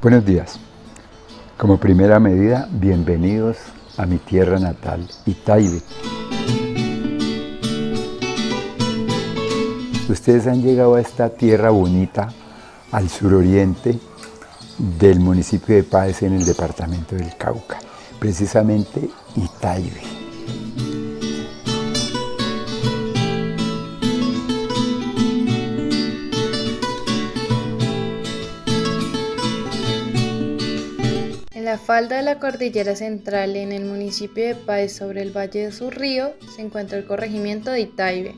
Buenos días. Como primera medida, bienvenidos a mi tierra natal, Itaibé. Ustedes han llegado a esta tierra bonita, al suroriente del municipio de Páez, en el departamento del Cauca, precisamente Itaibé. En la falda de la cordillera central, en el municipio de Páez, sobre el valle de Surrío, se encuentra el corregimiento de Itaibé.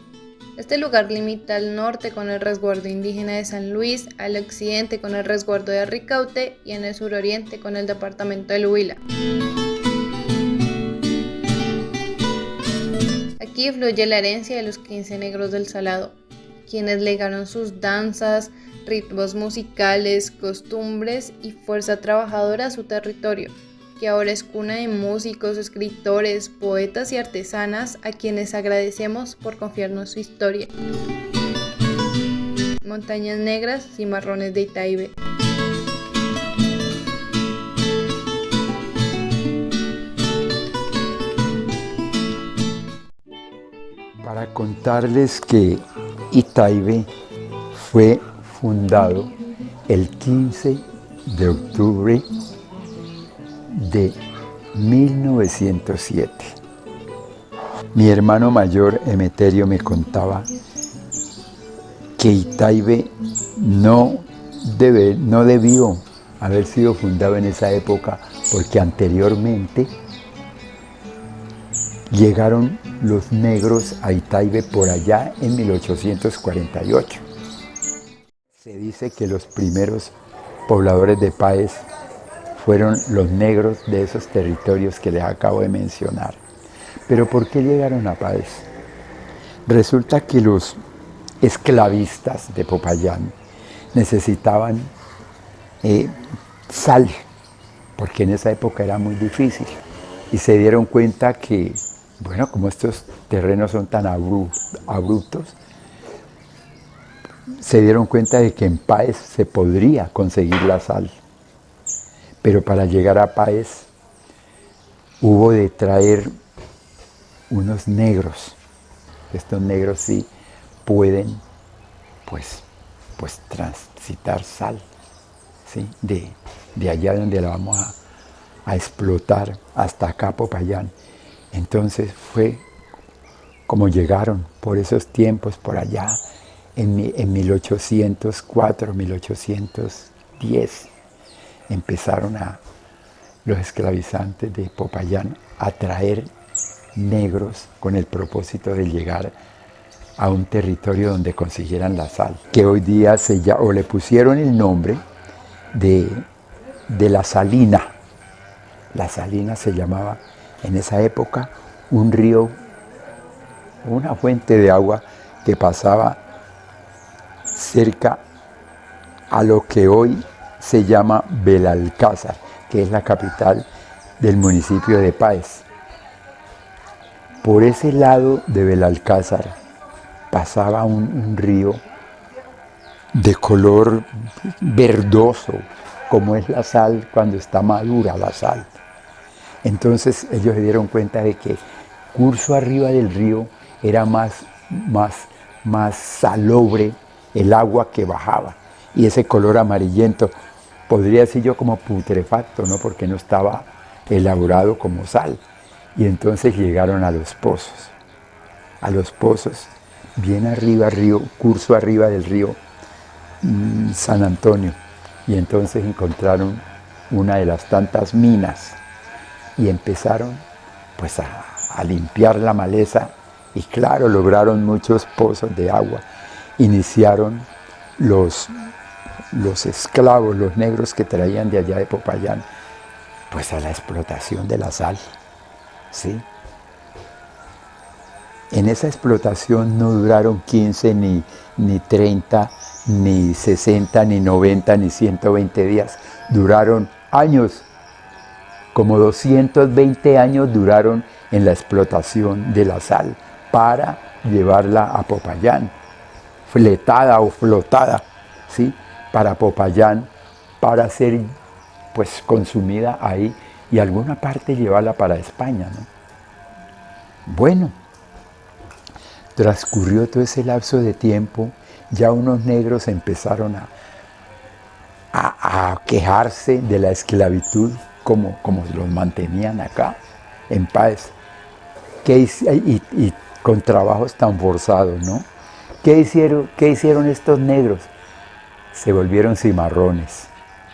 Este lugar limita al norte con el resguardo indígena de San Luis, al occidente con el resguardo de Ricaurte y en el suroriente con el departamento del Huila. Aquí fluye la herencia de los 15 negros del Salado, quienes legaron sus danzas, ritmos musicales, costumbres y fuerza trabajadora a su territorio, que ahora es cuna de músicos, escritores, poetas y artesanas a quienes agradecemos por confiarnos su historia. Montañas negras, cimarrones de Itaibé. Para contarles que Itaibé fue fundado el 15 de octubre de 1907. Mi hermano mayor, Emeterio, me contaba que Itaibé no debió haber sido fundado en esa época porque anteriormente llegaron los negros a Itaibé por allá en 1848. Se dice que los primeros pobladores de Páez fueron los negros de esos territorios que les acabo de mencionar. Pero ¿por qué llegaron a Páez? Resulta que los esclavistas de Popayán necesitaban sal, porque en esa época era muy difícil. Y se dieron cuenta que, bueno, como estos terrenos son tan abruptos, se dieron cuenta de que en Páez se podría conseguir la sal. Pero para llegar a Páez hubo de traer unos negros. Estos negros sí pueden pues transitar sal, ¿sí? de allá donde la vamos a explotar hasta acá, Popayán. Entonces fue como llegaron por esos tiempos, por allá, en 1804, 1810, empezaron los esclavizantes de Popayán a traer negros con el propósito de llegar a un territorio donde consiguieran la sal, que hoy día le pusieron el nombre de la Salina. La Salina se llamaba en esa época un río, una fuente de agua que pasaba cerca a lo que hoy se llama Belalcázar, que es la capital del municipio de Páez. Por ese lado de Belalcázar pasaba un río de color verdoso, como es la sal cuando está madura la sal. Entonces ellos se dieron cuenta de que curso arriba del río era más salobre el agua que bajaba, y ese color amarillento, podría decir yo como putrefacto, ¿no? Porque no estaba elaborado como sal. Y entonces llegaron a los pozos, bien arriba, curso arriba del río San Antonio, y entonces encontraron una de las tantas minas y empezaron pues a limpiar la maleza, y claro, lograron muchos pozos de agua. Iniciaron los esclavos, los negros que traían de allá de Popayán, pues a la explotación de la sal, ¿sí? En esa explotación no duraron 15, ni 30, ni 60, ni 90, ni 120 días. Duraron años, como 220 años duraron en la explotación de la sal para llevarla a Popayán, fletada o flotada, ¿sí? Para Popayán, para ser pues consumida ahí y alguna parte llevarla para España, ¿no? Bueno, transcurrió todo ese lapso de tiempo, ya unos negros empezaron a quejarse de la esclavitud como los mantenían acá, en Páez, y con trabajos tan forzados, ¿no? ¿Qué hicieron estos negros? Se volvieron cimarrones.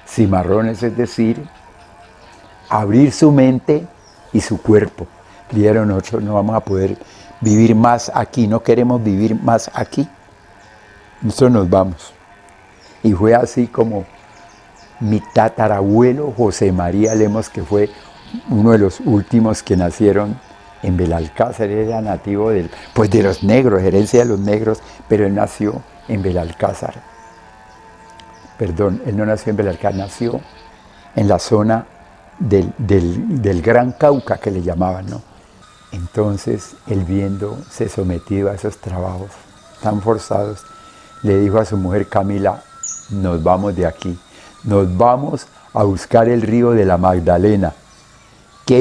Cimarrones, es decir, abrir su mente y su cuerpo. Dijeron, nosotros no vamos a poder vivir más aquí, no queremos vivir más aquí. Nosotros nos vamos. Y fue así como mi tatarabuelo José María Lemos, que fue uno de los últimos que nacieron en Belalcázar, era nativo de los negros, herencia de los negros, pero él nació en Belalcázar. Perdón, él no nació en Belalcázar, nació en la zona del Gran Cauca, que le llamaban, ¿no? Entonces, él viéndose sometido a esos trabajos tan forzados, le dijo a su mujer Camila, nos vamos de aquí, nos vamos a buscar el río de la Magdalena. ¿Qué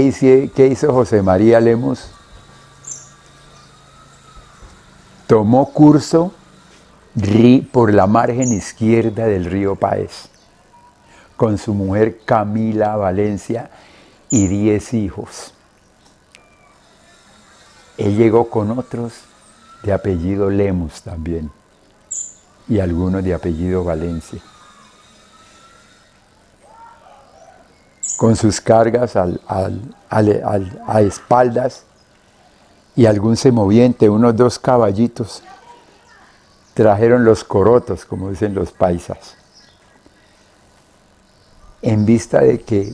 hizo José María Lemos? Tomó curso por la margen izquierda del río Páez, con su mujer Camila Valencia y 10 hijos. Él llegó con otros de apellido Lemos también, y algunos de apellido Valencia, con sus cargas a espaldas y algún semoviente, unos 2 caballitos. Trajeron los corotos, como dicen los paisas, en vista de que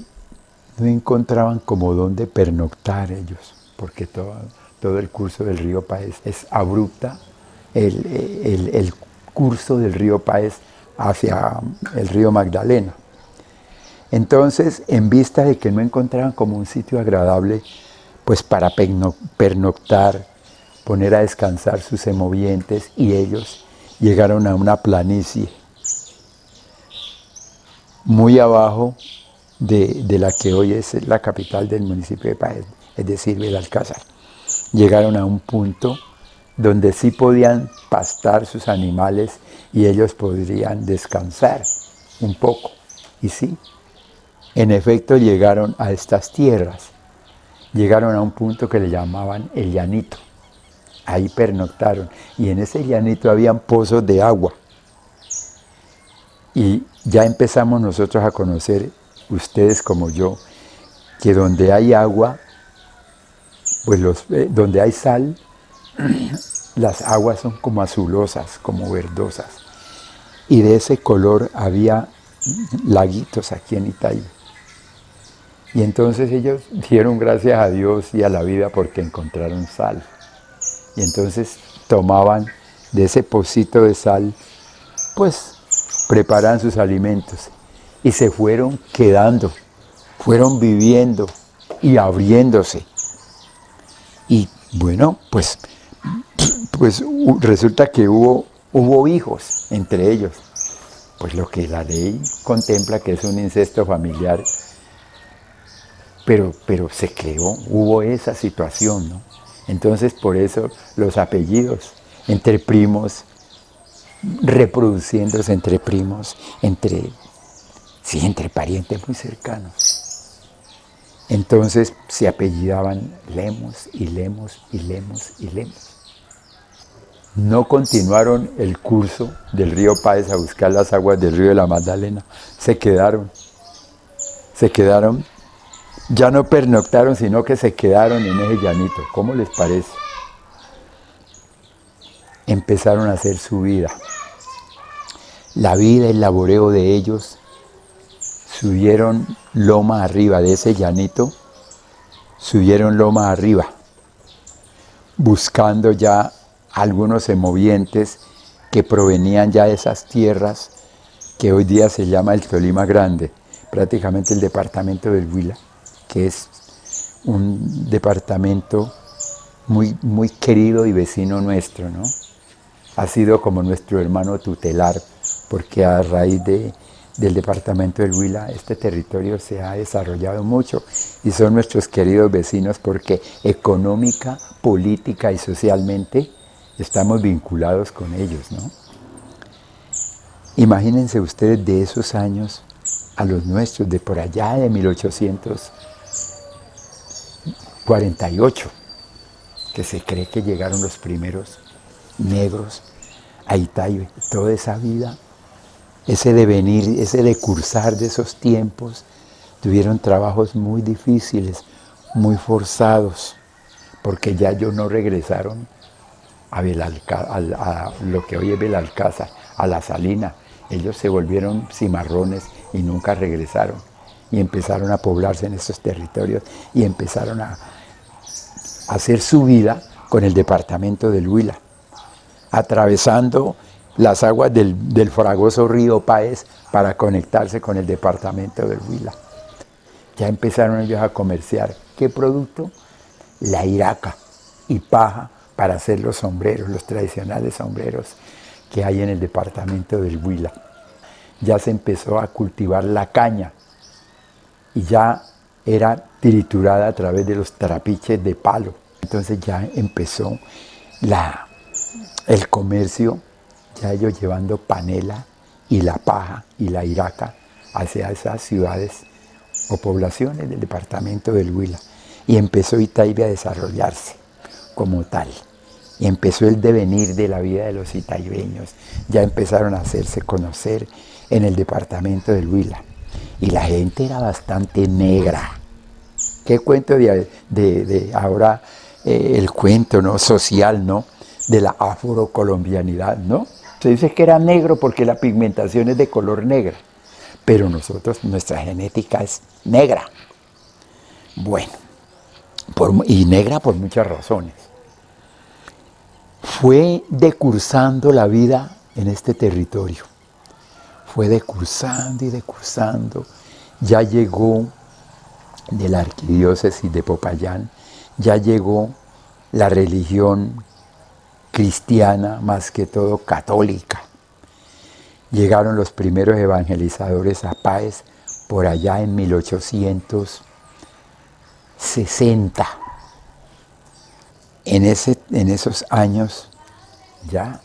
no encontraban como dónde pernoctar ellos, porque todo el curso del río Páez es abrupta, el curso del río Páez hacia el río Magdalena. Entonces, en vista de que no encontraban como un sitio agradable, pues para pernoctar, poner a descansar sus semovientes, y ellos llegaron a una planicie muy abajo de la que hoy es la capital del municipio de Páez, es decir, Belalcázar. Llegaron a un punto donde sí podían pastar sus animales y ellos podrían descansar un poco. Y sí, en efecto llegaron a estas tierras, llegaron a un punto que le llamaban el Llanito. Ahí pernoctaron y en ese llanito habían pozos de agua. Y ya empezamos nosotros a conocer, ustedes como yo, que donde hay agua, pues donde hay sal, las aguas son como azulosas, como verdosas. Y de ese color había laguitos aquí en Italia. Y entonces ellos dieron gracias a Dios y a la vida porque encontraron sal. Y entonces tomaban de ese pocito de sal, pues preparaban sus alimentos y se fueron quedando, fueron viviendo y abriéndose. Y bueno, pues resulta que hubo hijos entre ellos, pues lo que la ley contempla que es un incesto familiar, pero se creó, hubo esa situación, ¿no? Entonces, por eso los apellidos entre primos, reproduciéndose entre primos, entre parientes muy cercanos. Entonces se apellidaban Lemos y Lemos y Lemos y Lemos. No continuaron el curso del río Páez a buscar las aguas del río de la Magdalena. Se quedaron. Ya no pernoctaron, sino que se quedaron en ese llanito. ¿Cómo les parece? Empezaron a hacer su vida. La vida, el laboreo de ellos, subieron loma arriba de ese llanito, subieron loma arriba, buscando ya algunos semovientes que provenían ya de esas tierras que hoy día se llama el Tolima Grande, prácticamente el departamento del Huila, que es un departamento muy, muy querido y vecino nuestro, ¿no? Ha sido como nuestro hermano tutelar, porque a raíz de del departamento del Huila, este territorio se ha desarrollado mucho y son nuestros queridos vecinos porque económica, política y socialmente estamos vinculados con ellos, ¿no? Imagínense ustedes de esos años a los nuestros, de por allá de 1848, que se cree que llegaron los primeros negros a Itaibé. Toda esa vida, ese devenir, ese decursar de esos tiempos, tuvieron trabajos muy difíciles, muy forzados, porque ya ellos no regresaron a lo que hoy es Belalcázar, a la Salina. Ellos se volvieron cimarrones y nunca regresaron. Y empezaron a poblarse en estos territorios y empezaron a hacer su vida con el departamento del Huila, atravesando las aguas del fragoso río Páez para conectarse con el departamento del Huila. Ya empezaron ellos a comerciar. ¿Qué producto? La iraca y paja para hacer los sombreros, los tradicionales sombreros que hay en el departamento del Huila. Ya se empezó a cultivar la caña y ya era triturada a través de los trapiches de palo. Entonces ya empezó el comercio, ya ellos llevando panela y la paja y la iraca hacia esas ciudades o poblaciones del departamento del Huila. Y empezó Itaibé a desarrollarse como tal. Y empezó el devenir de la vida de los itaibeños. Ya empezaron a hacerse conocer en el departamento del Huila. Y la gente era bastante negra. ¿Qué cuento de ahora el cuento, ¿no? Social, ¿no? De la afrocolombianidad, ¿no? Se dice que era negro porque la pigmentación es de color negra. Pero nosotros, nuestra genética es negra. Bueno, y negra por muchas razones. Fue decursando la vida en este territorio. Fue decursando y decursando. Ya llegó de la arquidiócesis de Popayán, ya llegó la religión cristiana, más que todo católica. Llegaron los primeros evangelizadores a Páez por allá en 1860. En esos años ya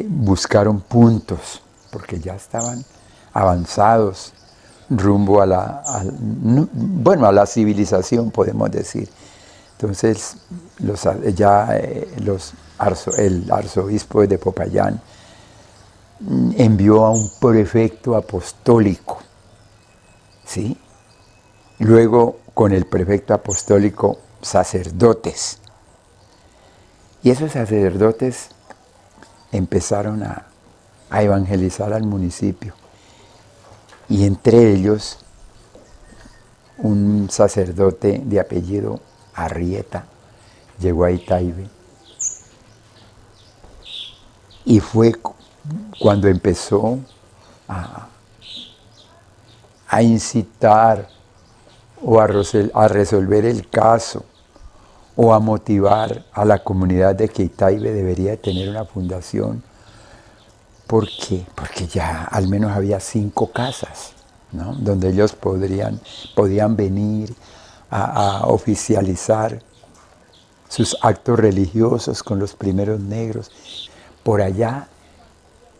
buscaron puntos, porque ya estaban avanzados rumbo a la civilización, podemos decir. Entonces, el arzobispo de Popayán envió a un prefecto apostólico, ¿sí? Luego, con el prefecto apostólico, sacerdotes. Y esos sacerdotes empezaron a evangelizar al municipio. Y entre ellos, un sacerdote de apellido Arrieta llegó a Itaibé. Y fue cuando empezó a incitar o a resolver el caso o a motivar a la comunidad de que Itaibé debería tener una fundación. ¿Por qué? Porque ya al menos había 5 casas, ¿no? Donde ellos podían venir a oficializar sus actos religiosos con los primeros negros. Por allá,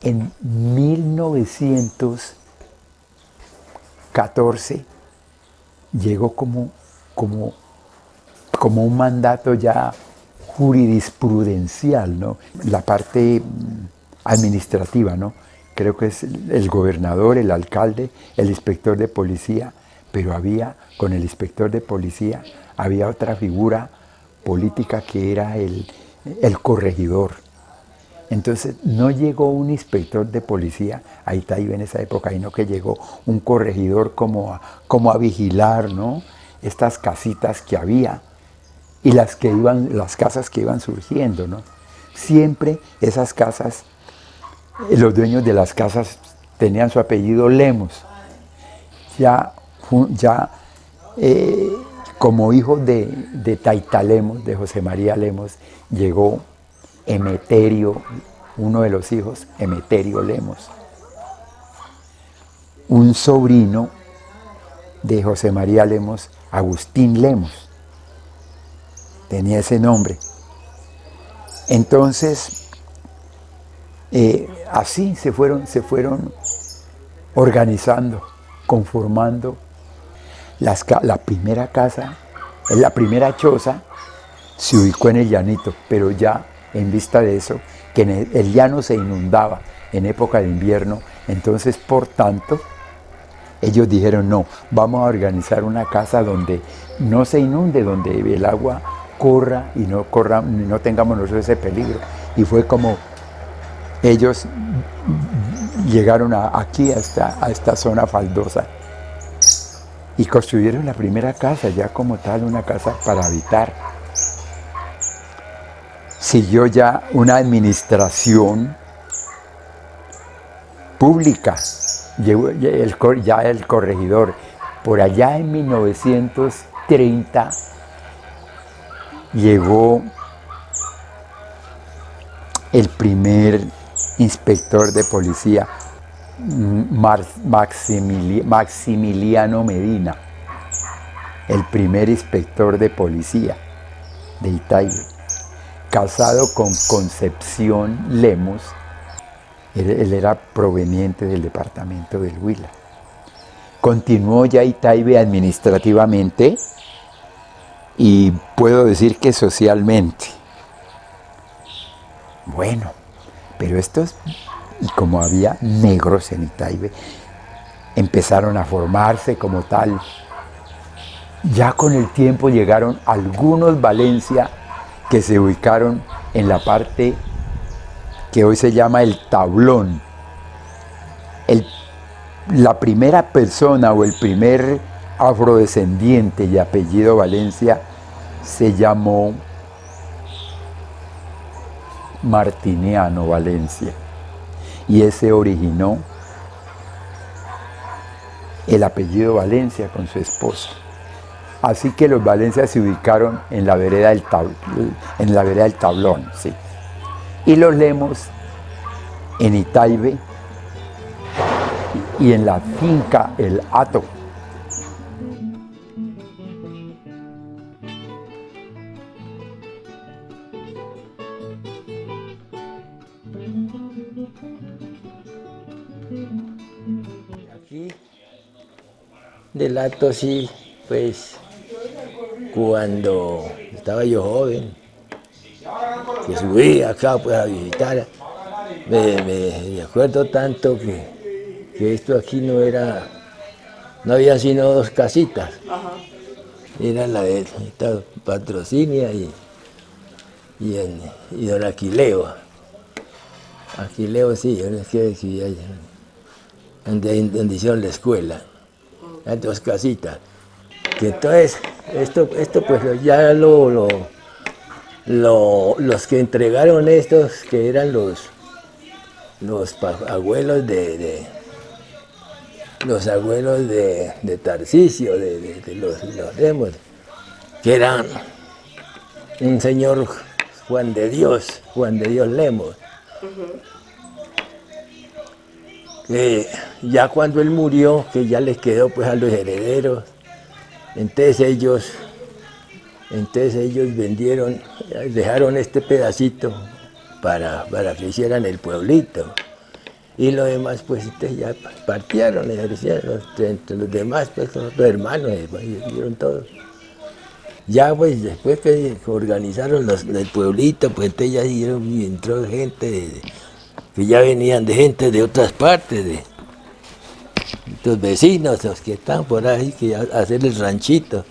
en 1914, llegó como un mandato ya jurisprudencial, ¿no? La parte administrativa, ¿no? Creo que es el gobernador, el alcalde, el inspector de policía, pero con el inspector de policía, había otra figura política que era el corregidor. Entonces no llegó un inspector de policía a Itaibé en esa época, sino que llegó un corregidor como a vigilar, ¿no? Estas casitas que había y las casas que iban surgiendo, ¿no? Siempre esas casas, los dueños de las casas tenían su apellido Lemos. Como hijo de Taita Lemos, de José María Lemos, llegó Emeterio, uno de los hijos, Emeterio Lemos. un sobrino de José María Lemos, Agustín Lemos, tenía ese nombre. Entonces, así se fueron organizando, conformando la primera casa, la primera choza se ubicó en el llanito, pero ya en vista de eso, que el llano se inundaba en época de invierno, entonces por tanto, ellos dijeron no, vamos a organizar una casa donde no se inunde, donde el agua corra y no tengamos nosotros ese peligro. Y fue como ellos llegaron aquí a esta zona faldosa y construyeron la primera casa, ya como tal, una casa para habitar. Siguió ya una administración pública, ya el corregidor. Por allá en 1930 llegó el primer inspector de policía, Maximiliano Medina, el primer inspector de policía de Itaibé, casado con Concepción Lemos. Él era proveniente del departamento del Huila. Continuó ya Itaibé administrativamente y puedo decir que socialmente. Bueno, pero y como había negros en Itaibé, empezaron a formarse como tal. Ya con el tiempo llegaron algunos Valencia que se ubicaron en la parte que hoy se llama el Tablón. La primera persona o el primer afrodescendiente de apellido Valencia se llamó Martiniano Valencia, y ese originó el apellido Valencia con su esposa. Así que los Valencias se ubicaron en la vereda del Tablón, sí. Y los Lemos en Itaibé y en la finca El Hato. Aquí del Hato sí, pues cuando estaba yo joven, que subí acá pues a visitar, me acuerdo tanto que esto aquí no había sino dos casitas. Ajá. Era la de esta Patrocinia y don Aquileo. Aquileo sí, yo les quiero decir allá, donde hicieron la escuela, las dos casitas. Que entonces, esto pues ya los que entregaron estos, que eran los abuelos los abuelos de Tarcisio, de los Lemos, que eran un señor Juan de Dios Lemos. Que ya cuando él murió, que ya les quedó pues a los herederos, entonces ellos vendieron, dejaron este pedacito para que hicieran el pueblito. Y los demás pues ya partieron, entre los demás pues los hermanos, hicieron todo. Ya pues después que organizaron el pueblito, pues entonces ya entró gente que ya venían de gente de otras partes, de los vecinos, los que están por ahí, que a hacer el ranchito.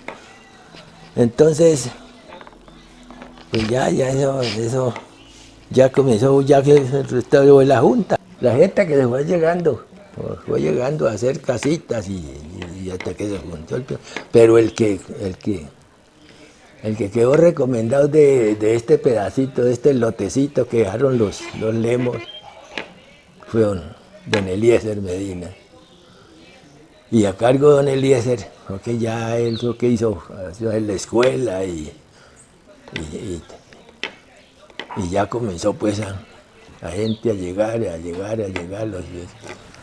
Entonces, pues ya eso ya comenzó, ya que el restauró la Junta. La gente que se fue llegando a hacer casitas y hasta que se juntó pero el que quedó recomendado de este pedacito, de este lotecito que dejaron los Lemos, fue don Eliezer Medina. Y a cargo de don Eliezer, porque ya él lo que hizo la escuela y ya comenzó pues a gente a llegar,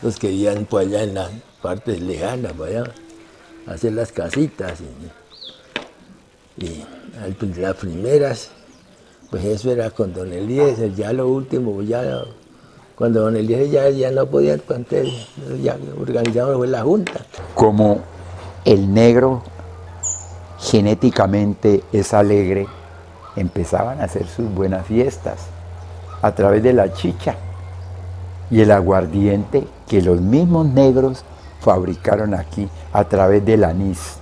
los que vivían por allá partes lejanas, para allá, a hacer las casitas. Y las primeras, pues eso era con don Eliezer, ya lo último, ya cuando don Eliezer ya no podía, entonces ya organizamos fue la junta. Como el negro genéticamente es alegre, empezaban a hacer sus buenas fiestas a través de la chicha y el aguardiente que los mismos negros fabricaron aquí a través del anís.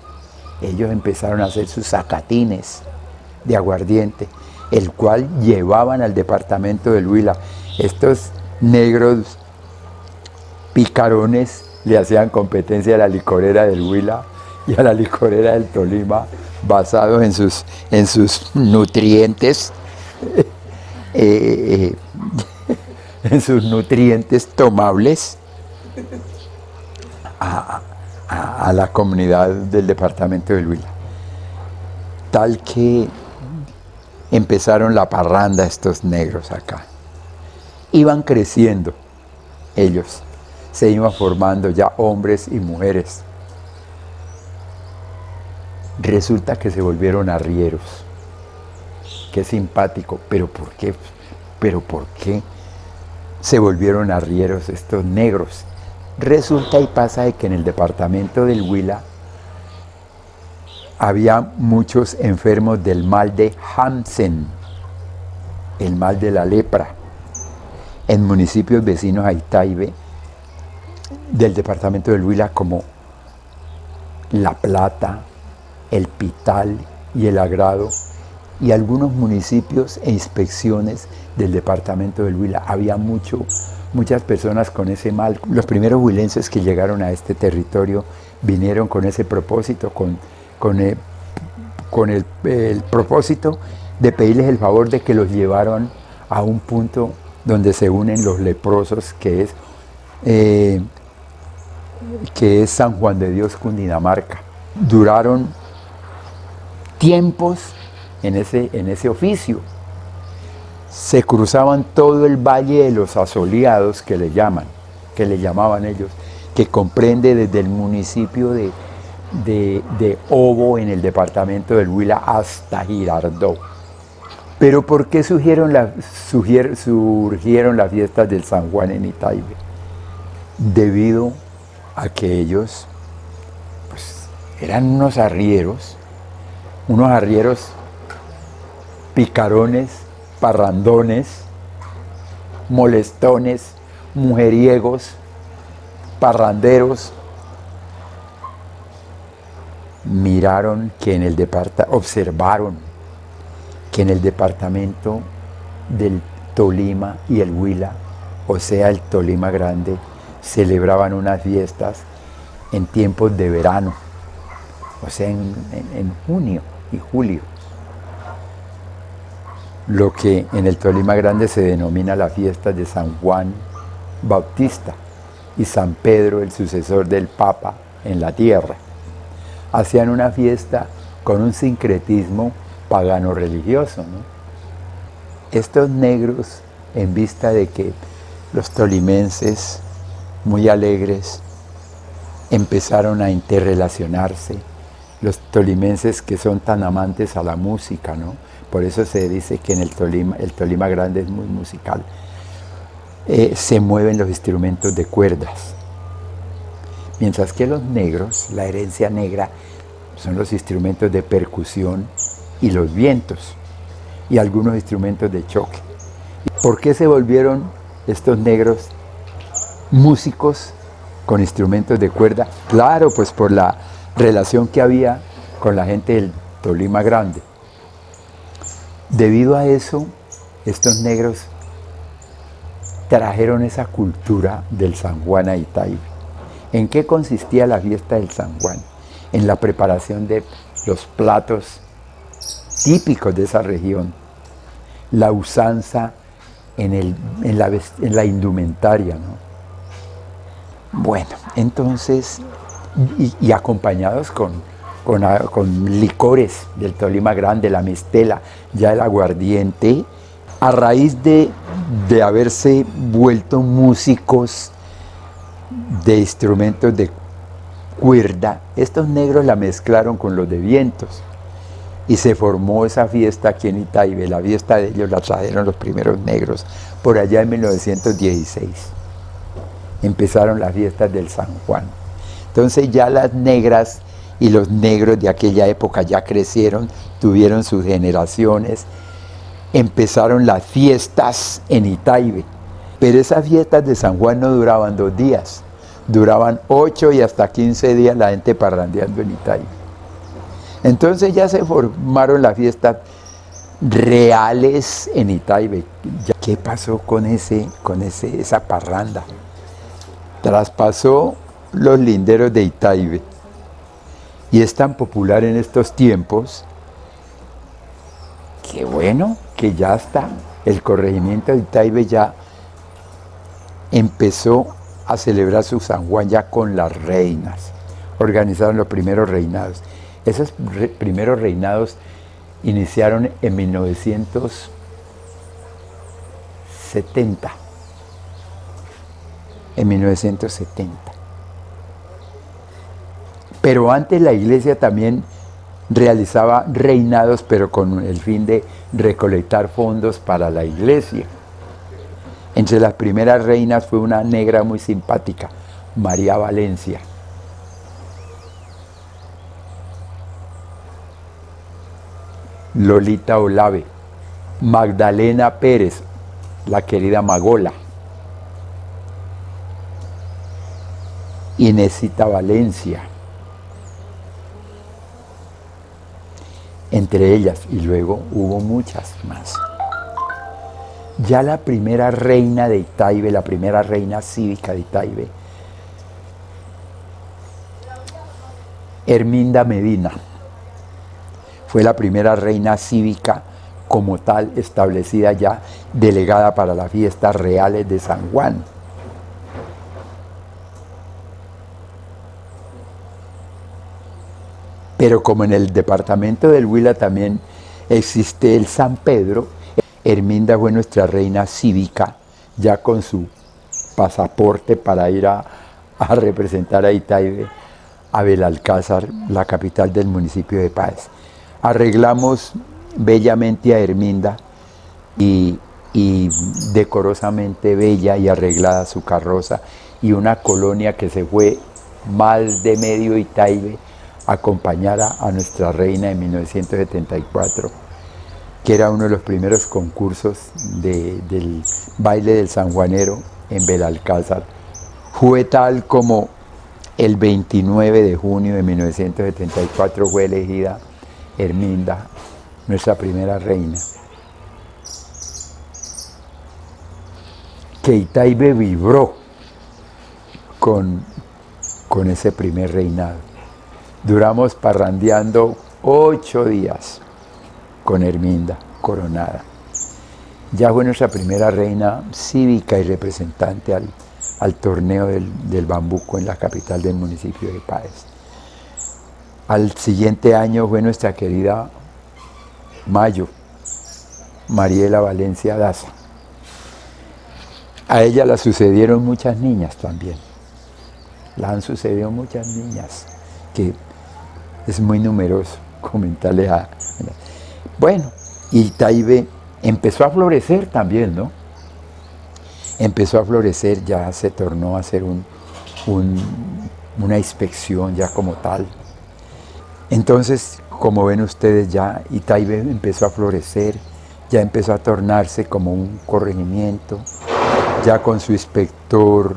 Ellos empezaron a hacer sus zacatines de aguardiente, el cual llevaban al departamento del Huila. Estos negros picarones le hacían competencia a la licorera del Huila y a la licorera del Tolima, basados en sus nutrientes, en sus nutrientes tomables a la comunidad del departamento del Huila. Tal que empezaron la parranda estos negros acá. Iban creciendo ellos, se iban formando ya hombres y mujeres. Resulta que se volvieron arrieros. Qué simpático, pero ¿por qué? ¿Pero por qué se volvieron arrieros estos negros? Resulta y pasa de que en el departamento del Huila había muchos enfermos del mal de Hansen, el mal de la lepra, en municipios vecinos a Itaibe, del departamento del Huila, como La Plata, El Pital y El Agrado, y algunos municipios e inspecciones del departamento del Huila. Había muchas personas con ese mal. Los primeros huilenses que llegaron a este territorio vinieron con ese propósito, con el propósito de pedirles el favor de que los llevaran a un punto donde se unen los leprosos, que es San Juan de Dios, Cundinamarca. Duraron tiempos en ese oficio. Se cruzaban todo el Valle de los Asoleados, que le llamaban ellos, que comprende desde el municipio de Obo, en el departamento del Huila, hasta Girardot. Pero ¿por qué surgieron las fiestas del San Juan en Itaibe? Debido a que ellos pues, eran unos arrieros picarones, parrandones, molestones, mujeriegos, parranderos. Observaron que en el departamento del Tolima y el Huila, o sea el Tolima Grande, celebraban unas fiestas en tiempos de verano, o sea en junio y julio, lo que en el Tolima Grande se denomina la fiesta de San Juan Bautista y San Pedro, el sucesor del Papa en la tierra. Hacían una fiesta con un sincretismo pagano religioso, ¿no? Estos negros, en vista de que los tolimenses, muy alegres, empezaron a interrelacionarse, los tolimenses que son tan amantes a la música, ¿no? Por eso se dice que en el Tolima Grande es muy musical. Se mueven los instrumentos de cuerdas. Mientras que los negros, la herencia negra, son los instrumentos de percusión y los vientos, y algunos instrumentos de choque. ¿Por qué se volvieron estos negros músicos con instrumentos de cuerda? Claro, pues por la relación que había con la gente del Tolima Grande. Debido a eso, estos negros trajeron esa cultura del San Juan a Itaibe. ¿En qué consistía la fiesta del San Juan? En la preparación de los platos típicos de esa región, la usanza en la indumentaria, ¿no? Bueno, entonces, y acompañados con licores del Tolima Grande, la mistela, ya el aguardiente, a raíz de haberse vuelto músicos de instrumentos cuerda, estos negros la mezclaron con los de vientos y se formó esa fiesta aquí en Itaibé. La fiesta de ellos la trajeron los primeros negros por allá en 1916. Empezaron las fiestas del San Juan. Entonces ya las negras y los negros de aquella época ya crecieron, tuvieron sus generaciones, empezaron las fiestas en Itaibé. Pero esas fiestas de San Juan no duraban 2 días, duraban 8 y hasta 15 días la gente parrandeando en Itaibé. Entonces ya se formaron las fiestas reales en Itaibé. ¿Qué pasó con esa parranda? Traspasó los linderos de Itaibé y es tan popular en estos tiempos que bueno, que ya está. El corregimiento de Itaibé ya empezó a celebrar su San Juan ya con las reinas. Organizaron los primeros reinados. Esos primeros reinados iniciaron en 1970. En 1970. Pero antes la iglesia también realizaba reinados, pero con el fin de recolectar fondos para la iglesia. Entre las primeras reinas fue una negra muy simpática, María Valencia. Lolita Olave, Magdalena Pérez, la querida Magola, Inesita Valencia, entre ellas, y luego hubo muchas más. Ya la primera reina de Itaibé, la primera reina cívica de Itaibé, Herminda Medina, fue la primera reina cívica como tal, establecida ya, delegada para las fiestas reales de San Juan. Pero como en el departamento del Huila también existe el San Pedro, Herminda fue nuestra reina cívica, ya con su pasaporte para ir a representar a Itaibé, a Belalcázar, la capital del municipio de Páez. Arreglamos bellamente a Herminda y decorosamente bella y arreglada su carroza, y una colonia que se fue más de medio Itaibé a acompañar a nuestra reina en 1974, que era uno de los primeros concursos del baile del sanjuanero en Belalcázar. Fue tal como el 29 de junio de 1974 fue elegida Herminda, nuestra primera reina. Que Itaibé vibró con ese primer reinado. Duramos parrandeando 8 días con Herminda coronada. Ya fue nuestra primera reina cívica y representante al torneo del bambuco en la capital del municipio de Páez. Al siguiente año fue nuestra querida Mayo, Mariela Valencia Daza. A ella la sucedieron muchas niñas también. La han sucedido muchas niñas, que es muy numeroso comentarles a... Bueno, y Itaibé empezó a florecer también, ¿no? Empezó a florecer, ya se tornó a ser una inspección ya como tal. Entonces, como ven ustedes, ya Itaibé empezó a florecer, ya empezó a tornarse como un corregimiento, ya con su inspector,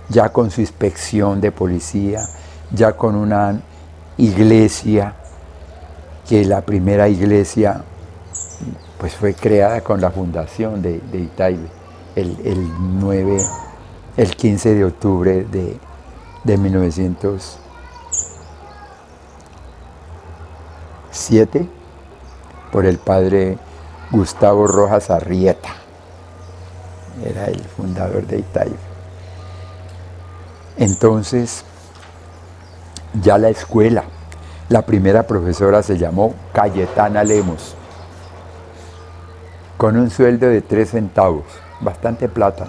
ya con su inspección de policía, ya con una iglesia, que la primera iglesia pues fue creada con la fundación de Itaibé, el 15 de octubre de 1907, por el padre Gustavo Rojas Arrieta, era el fundador de Itaibé. Entonces, ya la escuela, la primera profesora se llamó Cayetana Lemos, con un sueldo de 3 centavos, bastante plata,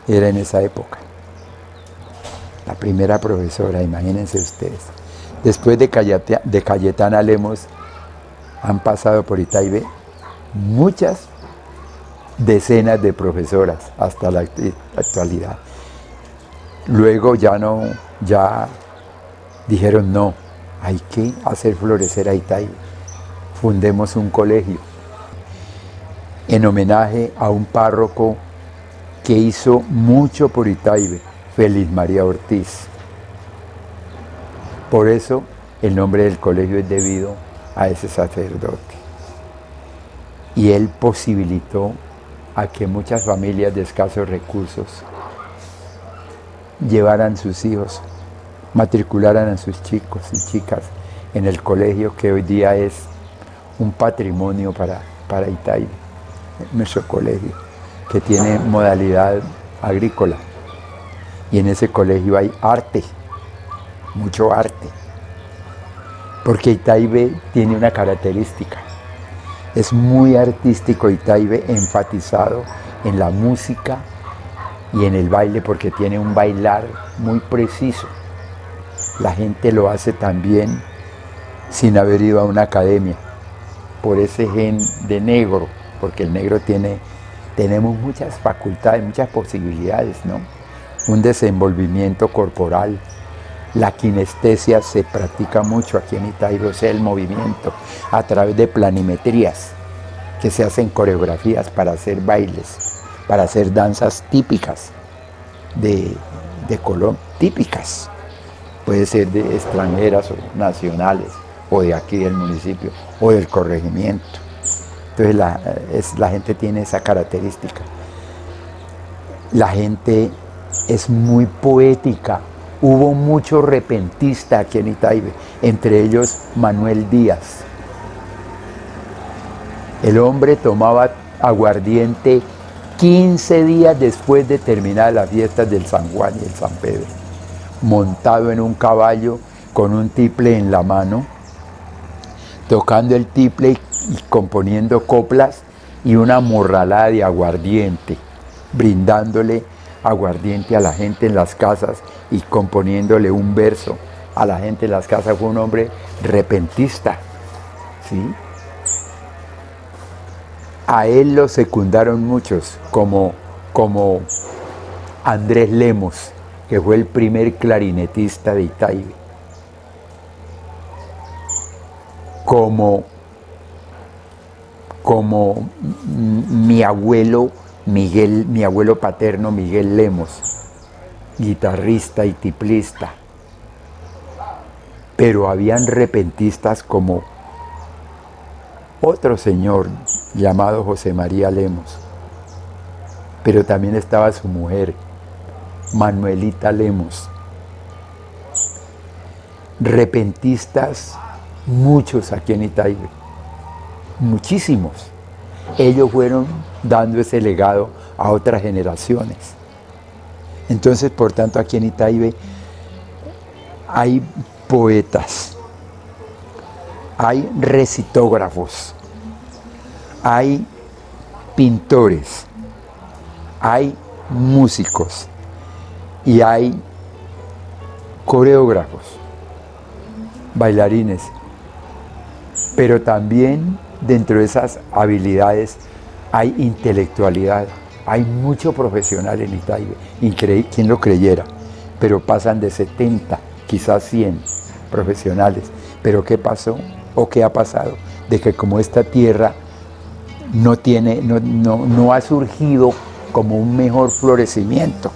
era en esa época. La primera profesora, imagínense ustedes. Después de Cayetana Lemos, han pasado por Itaibé muchas decenas de profesoras hasta la actualidad. Luego ya dijeron no, hay que hacer florecer a Itaibé. Fundemos un colegio en homenaje a un párroco que hizo mucho por Itaibé, Félix María Ortiz. Por eso el nombre del colegio es debido a ese sacerdote. Y él posibilitó a que muchas familias de escasos recursos llevaran sus hijos, matricularan a sus chicos y chicas en el colegio que hoy día es un patrimonio para Itaibé, nuestro colegio, que tiene modalidad agrícola. Y en ese colegio hay arte, mucho arte, porque Itaibé tiene una característica. Es muy artístico Itaibé, enfatizado en la música y en el baile, porque tiene un bailar muy preciso. La gente lo hace también sin haber ido a una academia, por ese gen de negro, porque el negro tenemos muchas facultades, muchas posibilidades, ¿no? Un desenvolvimiento corporal. La kinestesia se practica mucho aquí en Itaibé, o sea, el movimiento a través de planimetrías, que se hacen coreografías para hacer bailes, para hacer danzas típicas de Colombia, típicas. Puede ser de extranjeras o nacionales, o de aquí del municipio, o del corregimiento. Entonces la gente tiene esa característica. La gente es muy poética. Hubo mucho repentista aquí en Itaibé, entre ellos Manuel Díaz. El hombre tomaba aguardiente 15 días después de terminar las fiestas del San Juan y el San Pedro, montado en un caballo con un tiple en la mano, tocando el tiple y componiendo coplas y una morralada de aguardiente, brindándole aguardiente a la gente en las casas y componiéndole un verso a la gente en las casas. Fue un hombre repentista, ¿sí? A él lo secundaron muchos, como Andrés Lemos, que fue el primer clarinetista de Itaibé, como mi abuelo Miguel, mi abuelo paterno Miguel Lemos, guitarrista y tiplista. Pero habían repentistas como otro señor llamado José María Lemos, pero también estaba su mujer, Manuelita Lemos. Repentistas, muchos aquí en Itaibé, muchísimos. Ellos fueron dando ese legado a otras generaciones. Entonces, por tanto, aquí en Itaibé hay poetas, hay recitógrafos, hay pintores, hay músicos y hay coreógrafos, bailarines, pero también dentro de esas habilidades hay intelectualidad, hay mucho profesional en Itaibé, quien lo creyera, pero pasan de 70, quizás 100 profesionales. Pero ¿qué pasó o qué ha pasado? De que como esta tierra no ha surgido como un mejor florecimiento,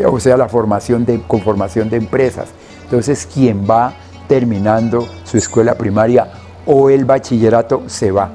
o sea, con formación de empresas. Entonces, quien va terminando su escuela primaria o el bachillerato se va.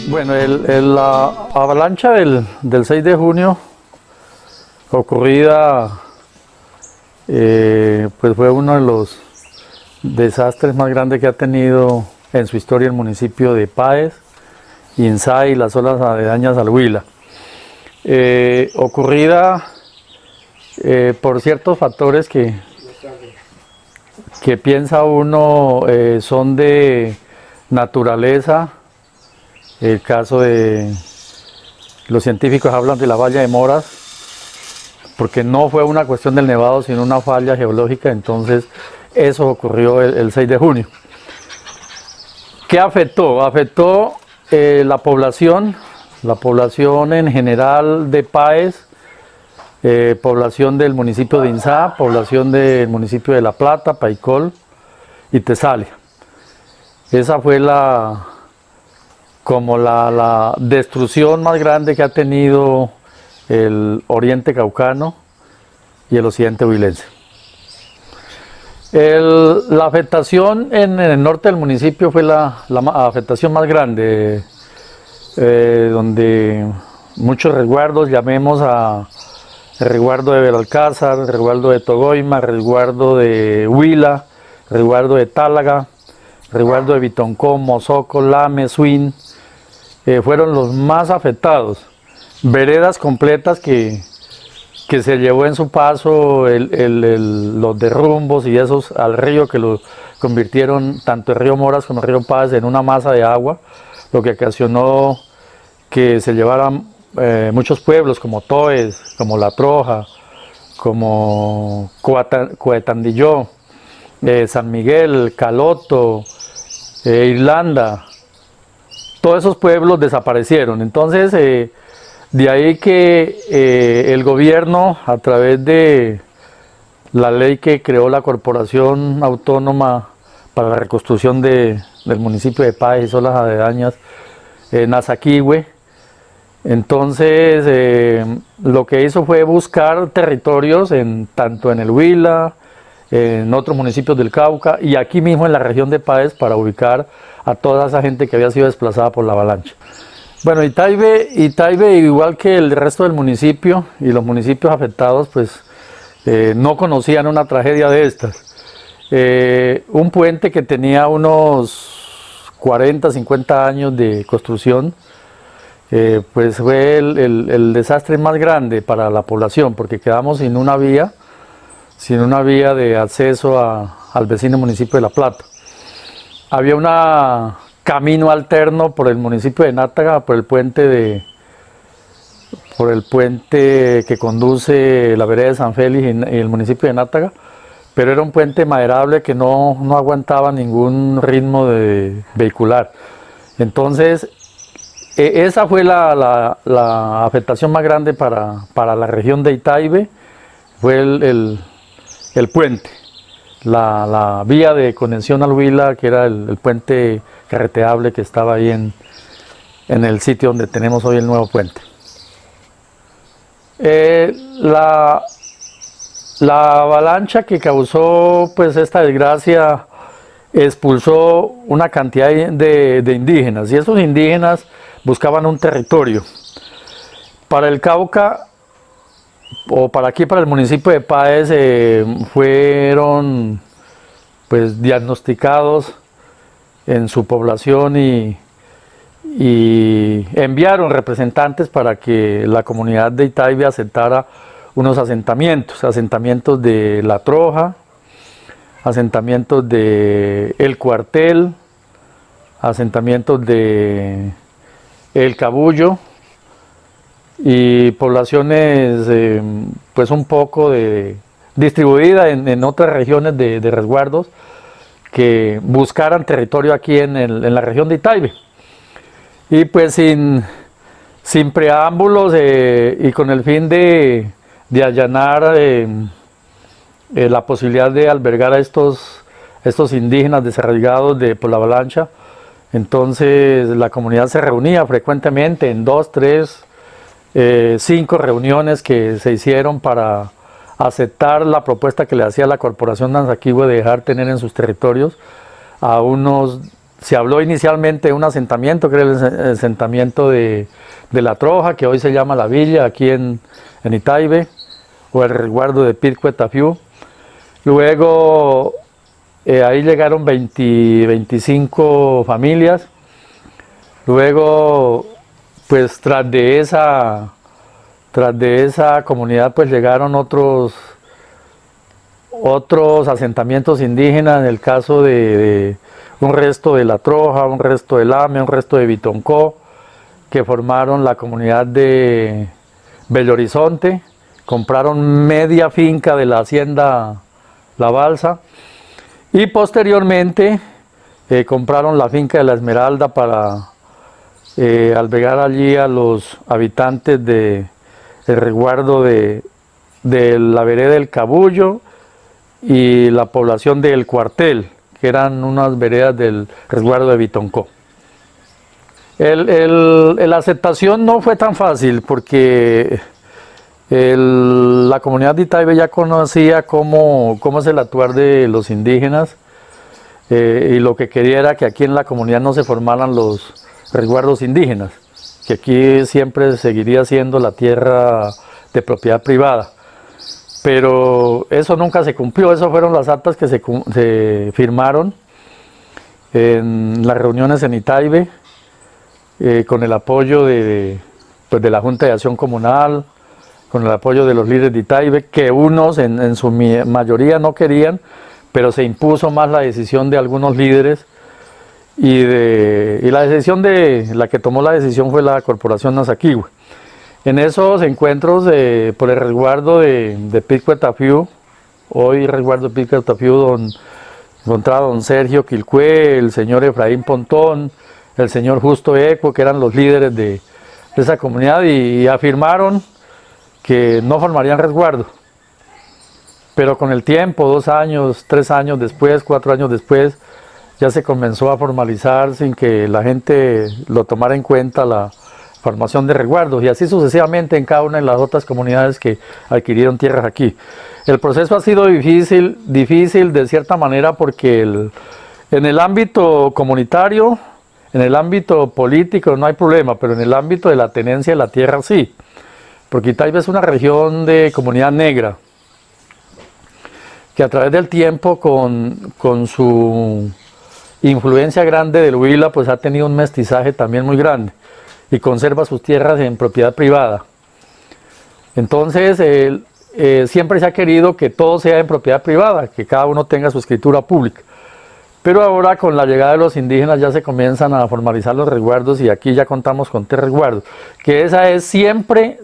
Bueno, la avalancha del 6 de junio ocurrida pues fue uno de desastres más grandes que ha tenido en su historia el municipio de Páez, Inzá y las zonas aledañas al Huila. Ocurrida por ciertos factores que piensa uno son de naturaleza. El caso de los científicos hablan de la falla de Moras, porque no fue una cuestión del nevado, sino una falla geológica. Entonces eso ocurrió el 6 de junio. ¿Qué afectó? Afectó la población en general de Páez, población del municipio de Inzá, población del municipio de La Plata, Paicol y Tesalia. Esa fue la destrucción más grande que ha tenido el oriente caucano y el occidente huilense. La afectación en el norte del municipio fue la afectación más grande, donde muchos resguardos, llamemos a el resguardo de Belalcázar, el resguardo de Togoima, el resguardo de Huila, el resguardo de Tálaga, el resguardo de Bitoncó, Mozoco, Lame, Suín, fueron los más afectados. Veredas completas que se llevó en su paso los derrumbos y esos al río, que lo convirtieron tanto el río Moras como el río Páez en una masa de agua, lo que ocasionó que se llevaran muchos pueblos como Toes, como La Troja, como Coetandilló, San Miguel, Caloto, Irlanda. Todos esos pueblos desaparecieron. Entonces, de ahí que el gobierno, a través de la ley que creó la Corporación Autónoma para la Reconstrucción del municipio de Páez y zonas aledañas, Nazaquihue, entonces lo que hizo fue buscar territorios tanto en el Huila, en otros municipios del Cauca y aquí mismo en la región de Páez, para ubicar a toda esa gente que había sido desplazada por la avalancha. Bueno, Itaibe, igual que el resto del municipio y los municipios afectados, pues no conocían una tragedia de estas. Un puente que tenía unos 40, 50 años de construcción, pues fue el desastre más grande para la población, porque quedamos sin una vía de acceso al vecino municipio de La Plata. Había un camino alterno por el municipio de Nátaga, por el puente que conduce la vereda de San Félix y el municipio de Nátaga, pero era un puente maderable que no aguantaba ningún ritmo vehicular. Entonces, esa fue la afectación más grande para la región de Itaibe, fue el puente. La vía de conexión al Huila, que era el puente carreteable que estaba ahí en el sitio donde tenemos hoy el nuevo puente. La avalancha que causó pues esta desgracia expulsó una cantidad de indígenas, y esos indígenas buscaban un territorio. Para el Cauca, o para aquí, para el municipio de Páez, fueron pues diagnosticados en su población y enviaron representantes para que la comunidad de Itaibe aceptara unos asentamientos de La Troja, asentamientos de El Cuartel, asentamientos de El Cabullo, y poblaciones pues un poco distribuidas en otras regiones de resguardos, que buscaran territorio aquí en la región de Itaibe. Y pues sin preámbulos y con el fin de allanar la posibilidad de albergar a estos indígenas desarraigados por la avalancha, entonces la comunidad se reunía frecuentemente en 2, 3, 5 reuniones que se hicieron para aceptar la propuesta que le hacía la Corporación Nazaquihue de dejar tener en sus territorios a unos. Se habló inicialmente de un asentamiento, que era el asentamiento de La Troja, que hoy se llama La Villa, aquí en Itaibe, o el resguardo de Pircuetafiú. Luego Ahí llegaron 25 familias. Luego, pues tras de esa comunidad, pues llegaron otros asentamientos indígenas, en el caso de un resto de La Troja, un resto de Lame, un resto de Bitoncó, que formaron la comunidad de Belo Horizonte, compraron media finca de la hacienda La Balsa y posteriormente compraron la finca de La Esmeralda para albergar allí a los habitantes del resguardo de la vereda del Cabullo y la población del Cuartel, que eran unas veredas del resguardo de Bitoncó. La aceptación no fue tan fácil porque la comunidad de Itaibe ya conocía cómo es el actuar de los indígenas y lo que quería era que aquí en la comunidad no se formaran los resguardos indígenas, que aquí siempre seguiría siendo la tierra de propiedad privada. Pero eso nunca se cumplió, esas fueron las actas que se firmaron en las reuniones en Itaibe, con el apoyo de la Junta de Acción Comunal, con el apoyo de los líderes de Itaibe, que unos en su mayoría no querían, pero se impuso más la decisión de algunos líderes, y la decisión la que tomó la decisión fue la Corporación Nazaquihue. En esos encuentros por el resguardo de Pico-Etafiú, hoy resguardo de Pico-Etafiú, encontraba don Sergio Quilcué, el señor Efraín Pontón, el señor Justo Eco, que eran los líderes de esa comunidad, y afirmaron que no formarían resguardo. Pero con el tiempo, 2 años, 3 años después, 4 años después, ya se comenzó a formalizar sin que la gente lo tomara en cuenta la formación de resguardos, y así sucesivamente en cada una de las otras comunidades que adquirieron tierras aquí. El proceso ha sido difícil de cierta manera porque en el ámbito comunitario, en el ámbito político no hay problema, pero en el ámbito de la tenencia de la tierra sí, porque Itaibe es una región de comunidad negra, que a través del tiempo con su influencia grande del Huila, pues ha tenido un mestizaje también muy grande y conserva sus tierras en propiedad privada. Entonces, siempre se ha querido que todo sea en propiedad privada, que cada uno tenga su escritura pública. Pero ahora con la llegada de los indígenas ya se comienzan a formalizar los resguardos, y aquí ya contamos con 3 resguardos, que esa es siempre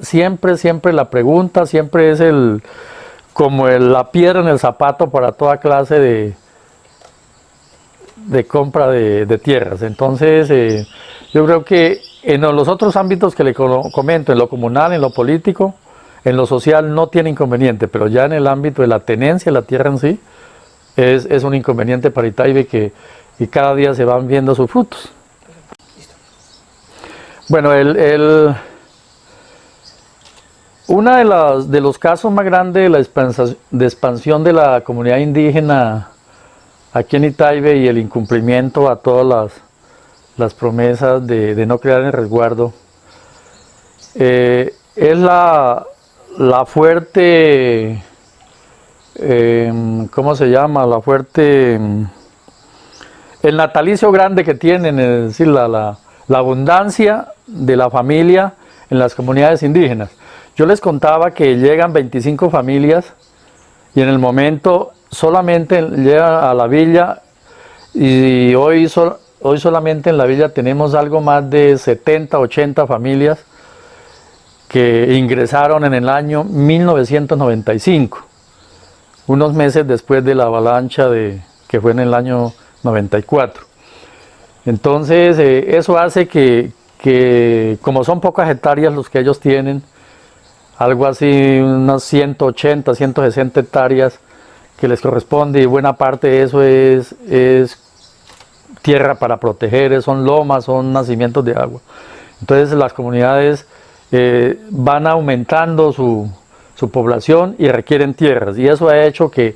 la pregunta, siempre es la piedra en el zapato para toda clase de compra de tierras. Entonces, yo creo que en los otros ámbitos que le comento, en lo comunal, en lo político, en lo social, no tiene inconveniente, pero ya en el ámbito de la tenencia de la tierra en sí, es un inconveniente para Itaibe y cada día se van viendo sus frutos. Bueno, uno de los casos más grandes de expansión de la comunidad indígena aquí en Itaibe y el incumplimiento a todas las promesas de no crear el resguardo, es la fuerte, ¿cómo se llama? El natalicio grande que tienen, es decir, la abundancia de la familia en las comunidades indígenas. Yo les contaba que llegan 25 familias y en el momento solamente llegan a la villa, y hoy solamente en la villa tenemos algo más de 70, 80 familias que ingresaron en el año 1995, unos meses después de la avalancha que fue en el año 94. Entonces, eso hace que como son pocas hectáreas los que ellos tienen, algo así, unas 180, 160 hectáreas que les corresponde, y buena parte de eso es tierra para proteger, son lomas, son nacimientos de agua. Entonces las comunidades van aumentando su población y requieren tierras, y eso ha hecho que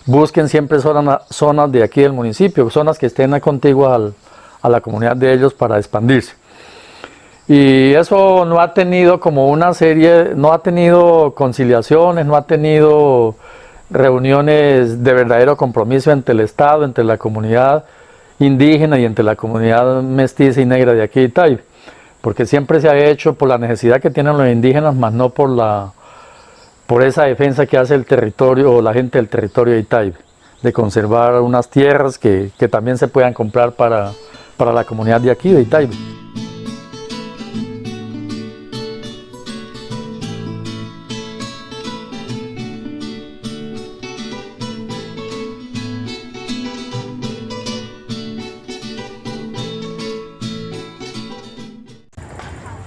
busquen siempre zonas de aquí del municipio, zonas que estén contiguas a la comunidad de ellos para expandirse. Y eso no ha tenido como no ha tenido conciliaciones, no ha tenido reuniones de verdadero compromiso entre el Estado, entre la comunidad indígena y entre la comunidad mestiza y negra de aquí de Itaibe, porque siempre se ha hecho por la necesidad que tienen los indígenas, más no por esa defensa que hace el territorio o la gente del territorio de Itaibe, de conservar unas tierras que también se puedan comprar para la comunidad de aquí de Itaibe.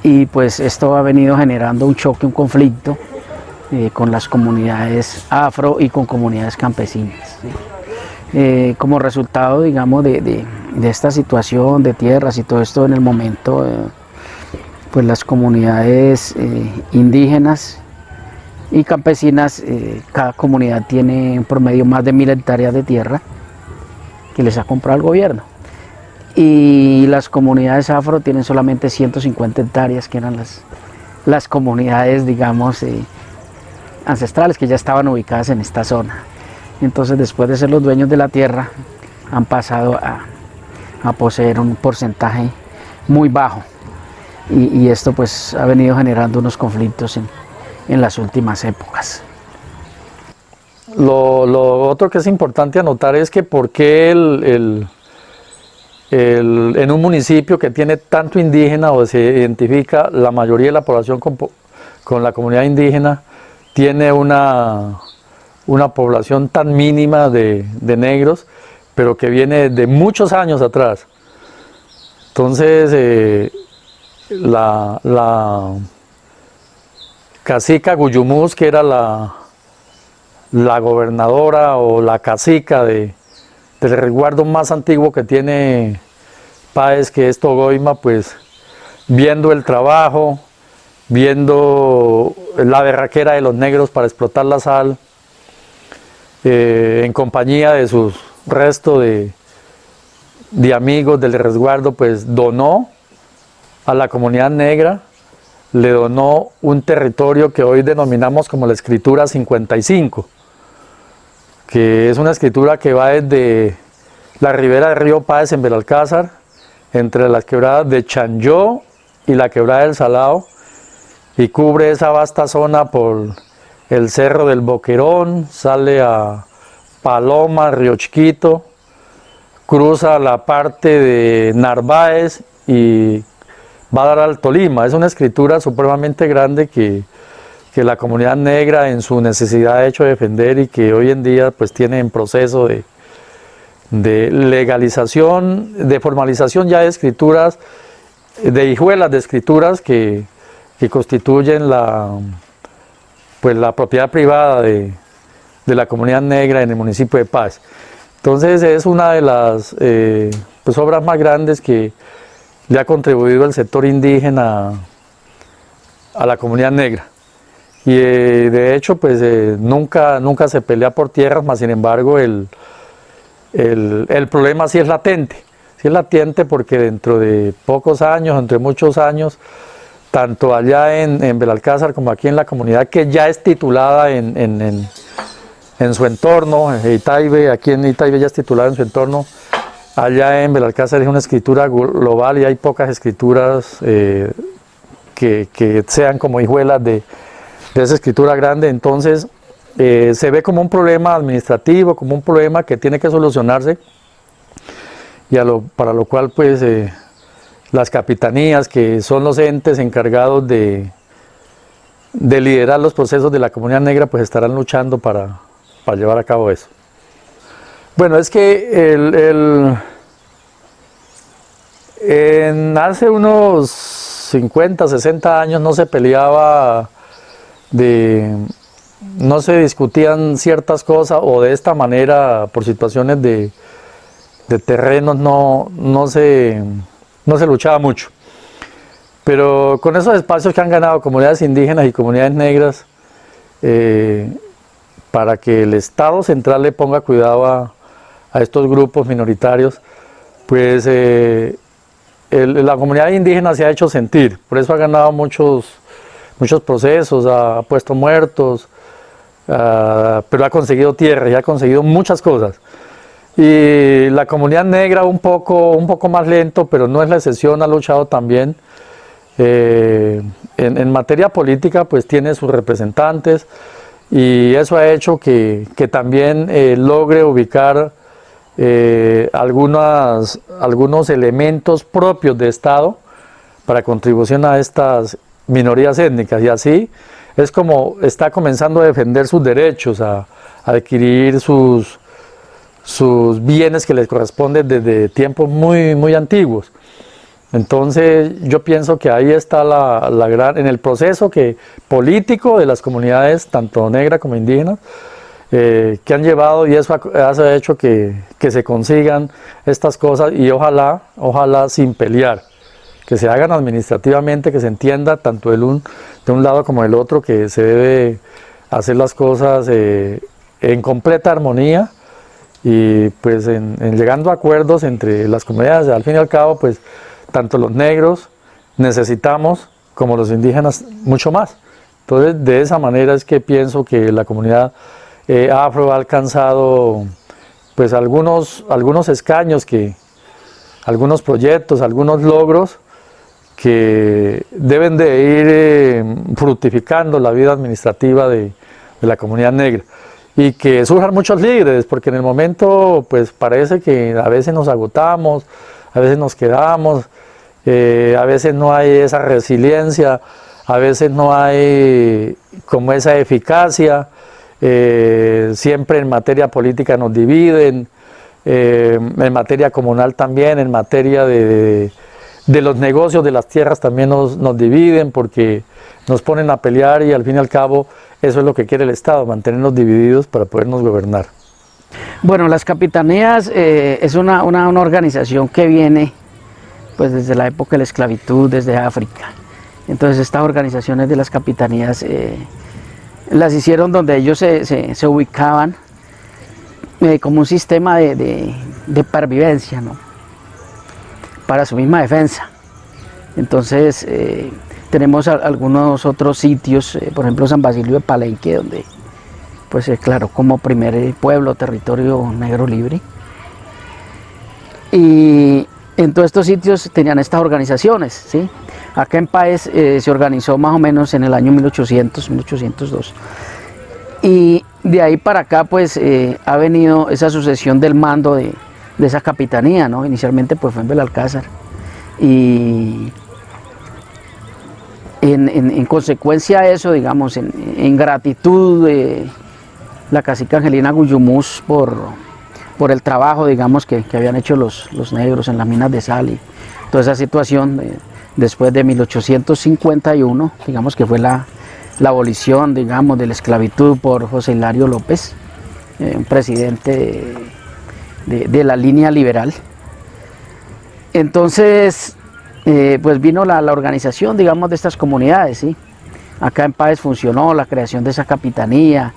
Y pues esto ha venido generando un choque, un conflicto con las comunidades afro y con comunidades campesinas, ¿sí? Como resultado, digamos, de esta situación de tierras y todo esto en el momento, pues las comunidades indígenas y campesinas, cada comunidad tiene en promedio más de 1000 hectáreas de tierra que les ha comprado el gobierno. Y las comunidades afro tienen solamente 150 hectáreas, que eran las comunidades, digamos, ancestrales que ya estaban ubicadas en esta zona. Entonces, después de ser los dueños de la tierra, han pasado a poseer un porcentaje muy bajo. Y esto pues ha venido generando unos conflictos en las últimas épocas. Lo otro que es importante anotar es que por qué en un municipio que tiene tanto indígena o se identifica la mayoría de la población con la comunidad indígena, tiene una población tan mínima de negros, pero que viene de muchos años atrás. Entonces, la cacica Guyumús, que era la gobernadora o la cacica del resguardo más antiguo que tiene Páez, que es Togoima, pues viendo el trabajo, viendo la berraquera de los negros para explotar la sal, en compañía de sus restos de amigos del resguardo, pues donó a la comunidad negra, le donó un territorio que hoy denominamos como la escritura 55, que es una escritura que va desde la ribera del río Páez en Belalcázar, entre las quebradas de Chanyó y la quebrada del Salao, y cubre esa vasta zona por el cerro del Boquerón, sale a Paloma, Río Chiquito, cruza la parte de Narváez y va a dar al Tolima. Es una escritura supremamente grande que la comunidad negra en su necesidad ha hecho defender y que hoy en día pues tiene en proceso de legalización, de formalización ya de escrituras, de hijuelas de escrituras que constituyen la propiedad privada de la comunidad negra en el municipio de Páez. Entonces es una de las pues obras más grandes que le ha contribuido el sector indígena a la comunidad negra. Y de hecho pues nunca se pelea por tierras, mas sin embargo el problema sí es latente porque dentro de pocos años, entre muchos años, tanto allá en Belalcázar como aquí en la comunidad que ya es titulada en su entorno, Itaibe, aquí en Itaibe ya es titulada en su entorno, allá en Belalcázar es una escritura global y hay pocas escrituras que sean como hijuelas de esa escritura grande. Entonces se ve como un problema administrativo, como un problema que tiene que solucionarse y para lo cual pues las capitanías, que son los entes encargados de liderar los procesos de la comunidad negra, pues estarán luchando para llevar a cabo eso. Bueno, es que hace unos 50, 60 años no se peleaba no se discutían ciertas cosas o de esta manera por situaciones de terrenos no se luchaba mucho. Pero con esos espacios que han ganado comunidades indígenas y comunidades negras, para que el Estado central le ponga cuidado a estos grupos minoritarios, pues la comunidad indígena se ha hecho sentir, por eso ha ganado muchos procesos, ha puesto muertos, pero ha conseguido tierra y ha conseguido muchas cosas. Y la comunidad negra un poco más lento, pero no es la excepción, ha luchado también. En materia política pues tiene sus representantes y eso ha hecho que también logre ubicar algunos elementos propios de Estado para contribución a estas minorías étnicas, y así es como está comenzando a defender sus derechos, a adquirir sus bienes que les corresponden desde tiempos muy antiguos. Entonces yo pienso que ahí está en el proceso político de las comunidades, tanto negras como indígenas, que han llevado, y eso ha hecho que se consigan estas cosas, y ojalá sin pelear, que se hagan administrativamente, que se entienda tanto de un lado como del otro, que se debe hacer las cosas en completa armonía, y pues en llegando a acuerdos entre las comunidades. Al fin y al cabo, pues tanto los negros necesitamos como los indígenas mucho más. Entonces, de esa manera es que pienso que la comunidad afro ha alcanzado pues algunos escaños, algunos proyectos, algunos logros que deben de ir fructificando la vida administrativa de la comunidad negra, y que surjan muchos líderes, porque en el momento pues parece que a veces nos agotamos, a veces nos quedamos, a veces no hay esa resiliencia, a veces no hay como esa eficacia, siempre en materia política nos dividen, en materia comunal también, en materia de los negocios de las tierras también nos dividen, porque nos ponen a pelear, y al fin y al cabo eso es lo que quiere el Estado, mantenernos divididos para podernos gobernar. Bueno, las capitanías es una organización que viene pues desde la época de la esclavitud, desde África. Entonces estas organizaciones de las capitanías las hicieron donde ellos se ubicaban como un sistema de pervivencia, ¿no?, para su misma defensa. Entonces tenemos algunos otros sitios, por ejemplo San Basilio de Palenque, donde pues se declaró como primer pueblo, territorio negro libre. Y en todos estos sitios tenían estas organizaciones, ¿sí? Acá en Páez se organizó más o menos en el año 1800, 1802. Y de ahí para acá pues ha venido esa sucesión del mando de esa capitanía, ¿no? Inicialmente pues fue en Belalcázar, y en consecuencia a eso, digamos, en gratitud de la cacica Angelina Guyumús por el trabajo, digamos, que habían hecho los negros en las minas de sal y toda esa situación, después de 1851, digamos que fue la abolición, digamos, de la esclavitud por José Hilario López, un presidente de la línea liberal. Entonces pues vino la organización, digamos, de estas comunidades, ¿sí? Acá en Páez funcionó la creación de esa capitanía,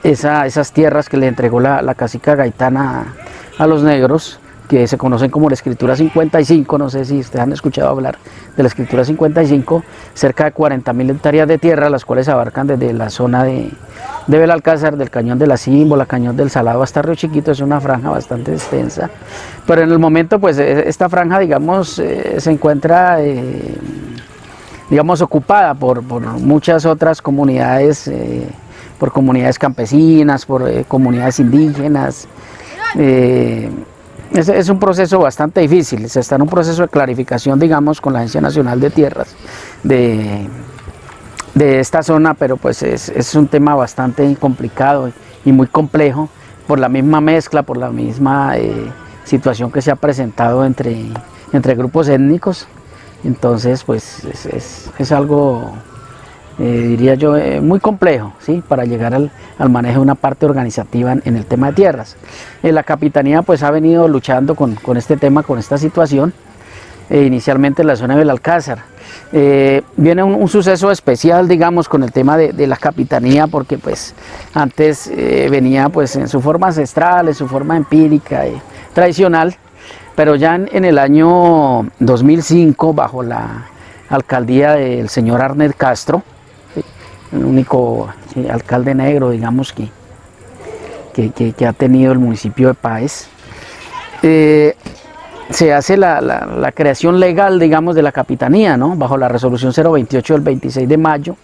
esas tierras que le entregó la cacica Gaitana a los negros, que se conocen como la Escritura 55, no sé si ustedes han escuchado hablar de la Escritura 55, cerca de 40.000 hectáreas de tierra, las cuales abarcan desde la zona de Belalcázar, del Cañón de la Címbola, Cañón del Salado hasta Río Chiquito. Es una franja bastante extensa, pero en el momento pues esta franja, digamos, se encuentra digamos ocupada por muchas otras comunidades, por comunidades campesinas, por comunidades indígenas. Es un proceso bastante difícil, se está en un proceso de clarificación, digamos, con la Agencia Nacional de Tierras de esta zona, pero pues es un tema bastante complicado y muy complejo por la misma mezcla, por la misma situación que se ha presentado entre grupos étnicos. Entonces pues es algo, diría yo, muy complejo, ¿sí?, para llegar al manejo de una parte organizativa en el tema de tierras. La capitanía pues ha venido luchando con este tema, con esta situación, inicialmente en la zona de Belalcázar. Viene un suceso especial, digamos, con el tema de la capitanía, porque pues antes venía pues en su forma ancestral, en su forma empírica, tradicional, pero ya en el año 2005, bajo la alcaldía del señor Arnet Castro, el único alcalde negro, digamos, que ha tenido el municipio de Páez. Se hace la creación legal, digamos, de la capitanía, ¿no? Bajo la resolución 028 del 26 de mayo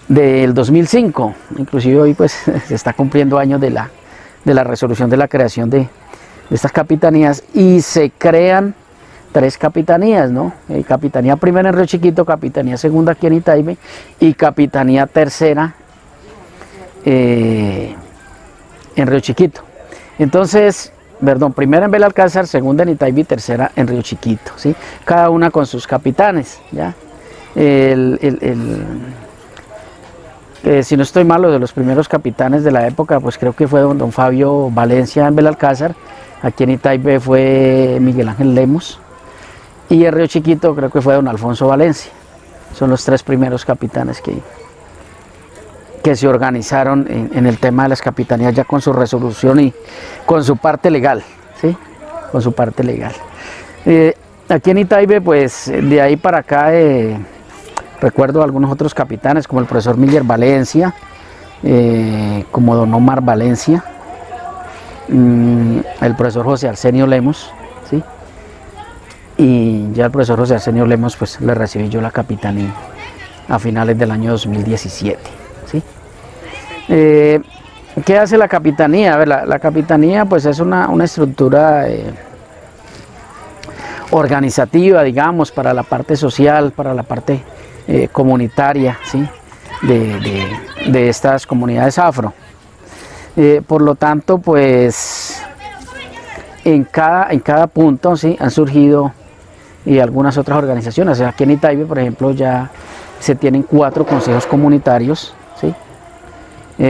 del 2005. Inclusive hoy pues se está cumpliendo años de la resolución de la creación de estas capitanías, y se crean 3 capitanías, ¿no? Capitanía primera en Río Chiquito, capitanía segunda aquí en Itaibé y capitanía tercera en Río Chiquito. Entonces, perdón, primera en Belalcázar, segunda en Itaibé y tercera en Río Chiquito, ¿sí? Cada una con sus capitanes, ¿ya? Si no estoy mal, de los primeros capitanes de la época, pues creo que fue don Fabio Valencia en Belalcázar, aquí en Itaibé fue Miguel Ángel Lemos, y en Río Chiquito creo que fue don Alfonso Valencia. Son los 3 primeros capitanes que se organizaron en el tema de las capitanías, ya con su resolución y con su parte legal, ¿sí? Con su parte legal. Aquí en Itaibé, pues de ahí para acá, recuerdo algunos otros capitanes, como el profesor Miller Valencia, como don Omar Valencia, el profesor José Arsenio Lemos, ¿sí? Y ya el profesor José Arsenio Lemos, pues le recibí yo la capitanía a finales del año 2017, ¿sí? ¿Qué hace la capitanía? A ver, la capitanía pues es una estructura organizativa, digamos, para la parte social, para la parte comunitaria, ¿sí? de estas comunidades afro. Por lo tanto, pues en cada punto, ¿sí? Han surgido algunas otras organizaciones. Aquí en Itaibé, por ejemplo, ya se tienen 4 consejos comunitarios, ¿sí?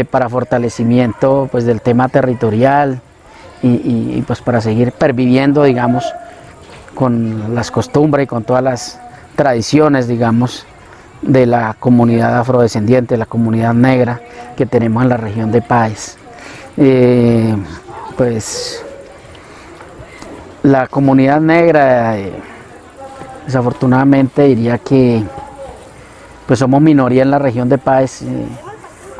Para fortalecimiento pues del tema territorial y pues para seguir perviviendo, digamos, con las costumbres y con todas las tradiciones, digamos, de la comunidad afrodescendiente, de la comunidad negra que tenemos en la región de Páez. Pues la comunidad negra, desafortunadamente diría que pues somos minoría en la región de Páez,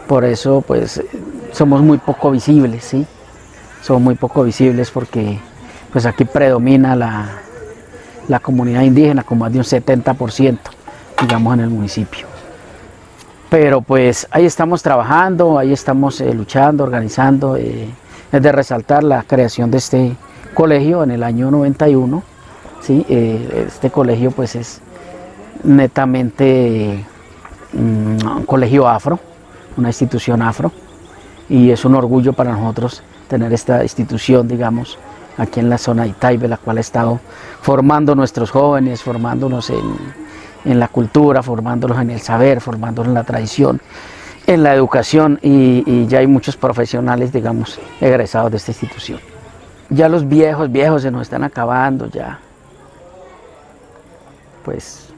por eso pues somos muy poco visibles, ¿sí? Somos muy poco visibles porque pues aquí predomina la comunidad indígena con más de un 70%, digamos, en el municipio. Pero pues ahí estamos trabajando, ahí estamos luchando, organizando. Es de resaltar la creación de este colegio en el año 91, ¿sí? Este colegio pues es netamente un colegio afro, una institución afro, y es un orgullo para nosotros tener esta institución, digamos, aquí en la zona de Itaibé, la cual ha estado formando nuestros jóvenes, formándonos en la cultura, formándolos en el saber, formándolos en la tradición, en la educación, y ya hay muchos profesionales, digamos, egresados de esta institución. Ya los viejos se nos están acabando, ya pues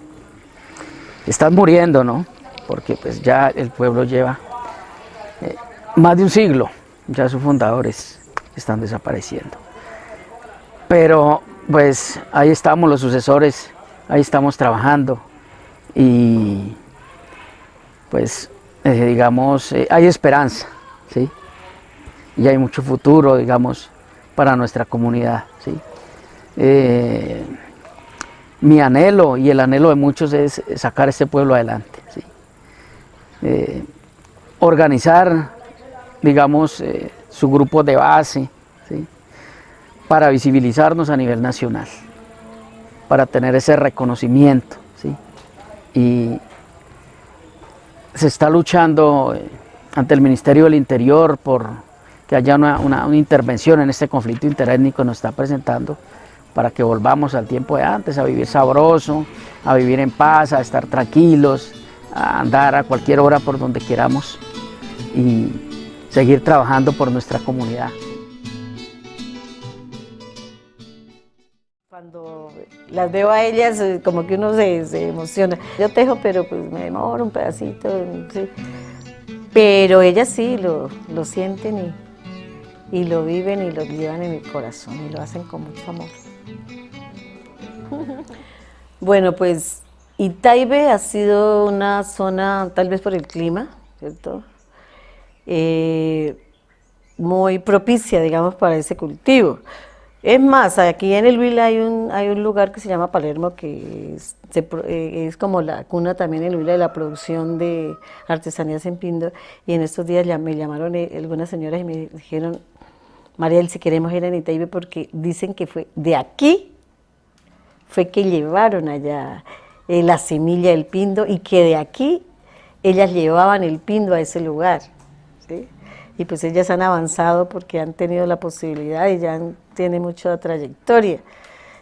están muriendo, ¿no? Porque pues ya el pueblo lleva más de un siglo, ya sus fundadores están desapareciendo. Pero pues ahí estamos los sucesores, ahí estamos trabajando, y pues digamos hay esperanza, ¿sí? Y hay mucho futuro, digamos, para nuestra comunidad, ¿sí? Mi anhelo y el anhelo de muchos es sacar este pueblo adelante, ¿sí? Organizar, digamos, su grupo de base, ¿sí? Para visibilizarnos a nivel nacional, para tener ese reconocimiento, ¿sí? Y se está luchando ante el Ministerio del Interior por que haya una intervención en este conflicto interétnico que nos está presentando, para que volvamos al tiempo de antes, a vivir sabroso, a vivir en paz, a estar tranquilos, a andar a cualquier hora por donde queramos y seguir trabajando por nuestra comunidad. Cuando las veo a ellas, como que uno se emociona. Yo tejo, pero pues me demoro un pedacito, ¿sí? Pero ellas sí lo sienten y lo viven y lo llevan en el corazón y lo hacen con mucho amor. Bueno, pues Itaibé ha sido una zona, tal vez por el clima, ¿cierto? Muy propicia, digamos, para ese cultivo. Es más, aquí en el Huila hay un lugar que se llama Palermo, que es como la cuna también en el Huila de la producción de artesanías en pindo, y en estos días me llamaron algunas señoras y me dijeron, Mariel, si queremos ir a Nitaibe, porque dicen que fue de aquí, fue que llevaron allá la semilla del pindo, y que de aquí ellas llevaban el pindo a ese lugar, ¿sí? Y pues ellas han avanzado porque han tenido la posibilidad y ya tienen mucha trayectoria.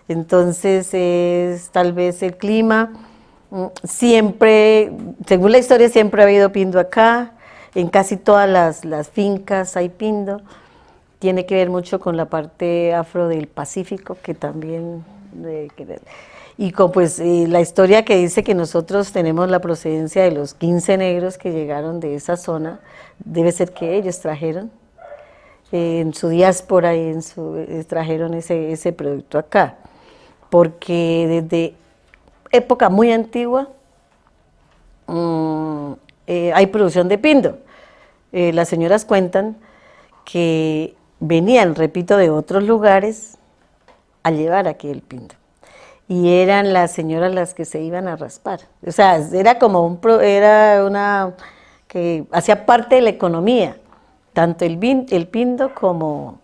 Entonces, tal vez el clima, siempre, según la historia, siempre ha habido pindo acá, en casi todas las fincas hay pindo. Tiene que ver mucho con la parte afro del Pacífico, que también... y con pues la historia que dice que nosotros tenemos la procedencia de los 15 negros que llegaron de esa zona, debe ser que ellos trajeron en su diáspora y trajeron ese producto acá, porque desde época muy antigua hay producción de pindo. Las señoras cuentan que venían, repito, de otros lugares a llevar aquí el pindo. Y eran las señoras las que se iban a raspar. O sea, era como era una que hacía parte de la economía, tanto el pindo como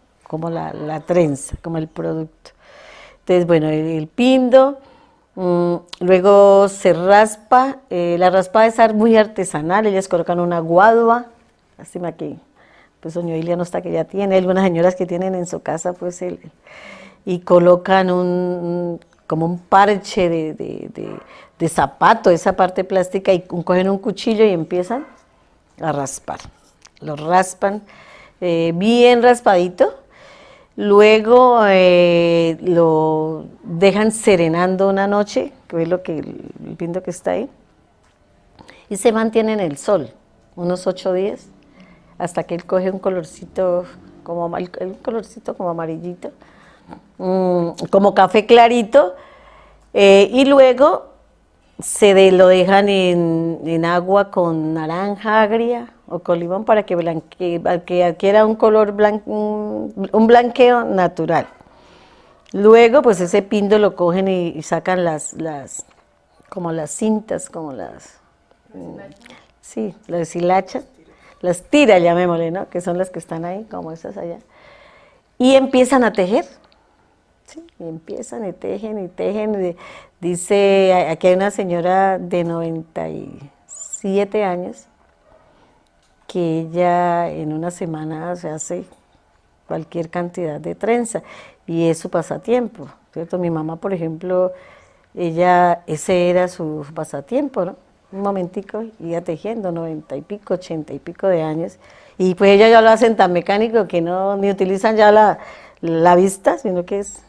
la trenza, como el producto. Entonces, bueno, el pindo, luego se raspa, la raspada es muy artesanal, ellas colocan una guadua, lástima que pues doña Ilia no está, que ya tiene, algunas señoras que tienen en su casa, pues y colocan como un parche de zapato, esa parte plástica, y cogen un cuchillo y empiezan a raspar. Lo raspan bien raspadito, luego lo dejan serenando una noche, que es el pindo que está ahí, y se mantiene en el sol unos 8 días, hasta que él coge un colorcito como amarillito, como café clarito, y luego lo dejan en agua con naranja agria o con limón para que adquiera un color un blanqueo natural. Luego, pues ese pindo lo cogen y sacan como las cintas, como las hilachas, las tiras, llamémosle, ¿no? Que son las que están ahí, como esas allá, y empiezan a tejer. Sí, y empiezan y tejen. Dice, aquí hay una señora de 97 años que ella en una semana se hace cualquier cantidad de trenza y es su pasatiempo, ¿cierto? Mi mamá, por ejemplo, ese era su pasatiempo, ¿no? Un momentico, iba tejiendo, 90 y pico, 80 y pico de años, y pues ellos ya lo hacen tan mecánico que no ni utilizan ya la vista, sino que es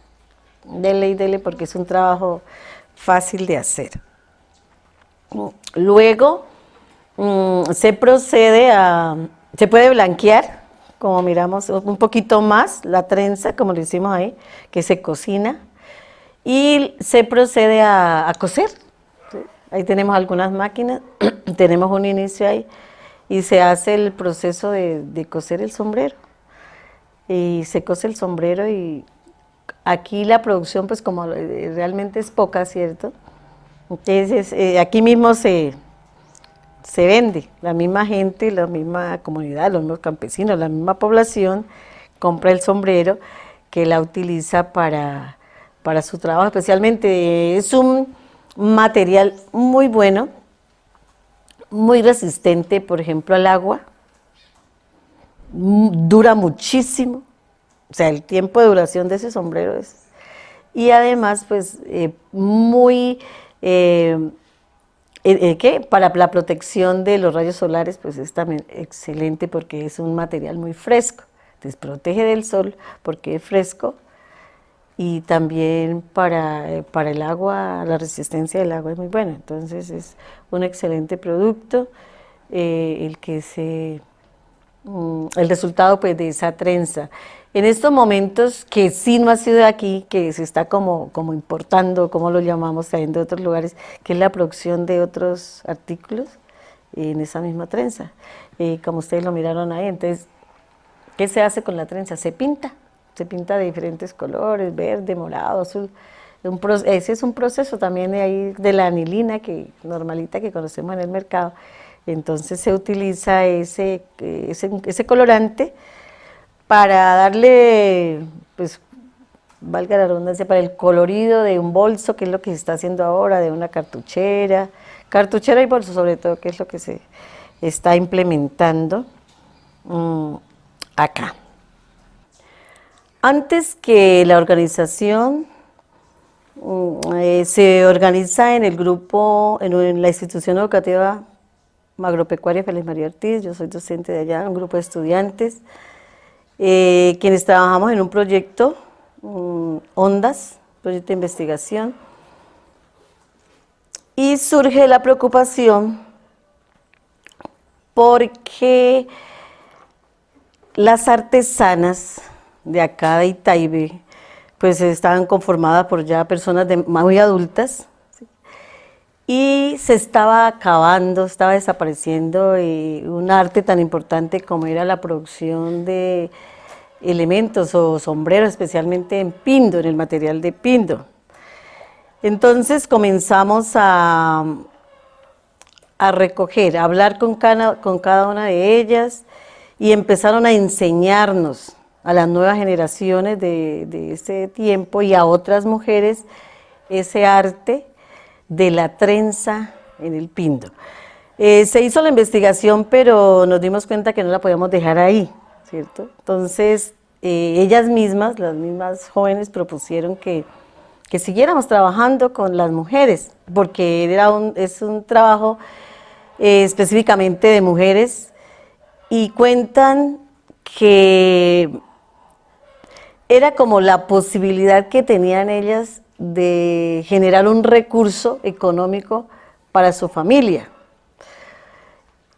dele y dele, porque es un trabajo fácil de hacer. Luego se puede blanquear, como miramos, un poquito más la trenza, como lo hicimos ahí, que se cocina, y se procede a coser. ¿Sí? Ahí tenemos algunas máquinas, tenemos un inicio ahí, y se hace el proceso de coser el sombrero. Y se cose el sombrero, y aquí la producción, pues como realmente es poca, ¿cierto? Entonces, aquí mismo se vende, la misma gente, la misma comunidad, los mismos campesinos, la misma población compra el sombrero que la utiliza para su trabajo, especialmente es un material muy bueno, muy resistente, por ejemplo, al agua, dura muchísimo, o sea, el tiempo de duración de ese sombrero y además, pues, muy, para la protección de los rayos solares, pues es también excelente porque es un material muy fresco, entonces protege del sol porque es fresco, y también para el agua, la resistencia del agua es muy buena, entonces es un excelente producto, el resultado, pues, de esa trenza. En estos momentos, que sí no ha sido aquí, que se está como importando, como lo llamamos, también de otros lugares, que es la producción de otros artículos, en esa misma trenza, como ustedes lo miraron ahí. Entonces, ¿qué se hace con la trenza? Se pinta de diferentes colores, verde, morado, azul. Ese es un proceso también de ahí de la anilina normalita que conocemos en el mercado. Entonces se utiliza ese colorante para darle, pues, valga la redundancia, para el colorido de un bolso, que es lo que se está haciendo ahora, de una cartuchera y bolso sobre todo, que es lo que se está implementando acá. Antes que la organización se organiza en el grupo, en la institución educativa agropecuaria Félix María Ortiz, yo soy docente de allá, un grupo de estudiantes, quienes trabajamos en un proyecto, ONDAS, proyecto de investigación, y surge la preocupación porque las artesanas de acá de Itaibé, pues estaban conformadas por ya personas muy adultas, ¿sí? Y se estaba acabando, estaba desapareciendo un arte tan importante como era la producción de elementos o sombreros, especialmente en pindo, en el material de pindo. Entonces comenzamos a recoger, a hablar con cada una de ellas, y empezaron a enseñarnos a las nuevas generaciones de ese tiempo y a otras mujeres ese arte de la trenza en el pindo. Se hizo la investigación, pero nos dimos cuenta que no la podíamos dejar ahí, ¿cierto? Entonces, ellas mismas, las mismas jóvenes, propusieron que siguiéramos trabajando con las mujeres, porque es un trabajo específicamente de mujeres, y cuentan que era como la posibilidad que tenían ellas de generar un recurso económico para su familia.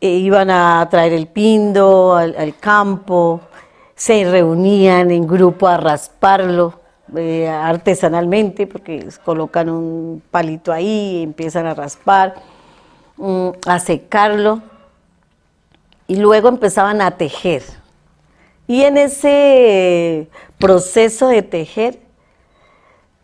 Iban a traer el pindo al campo, se reunían en grupo a rasparlo artesanalmente, porque colocan un palito ahí, empiezan a raspar, a secarlo, y luego empezaban a tejer. Y en ese proceso de tejer,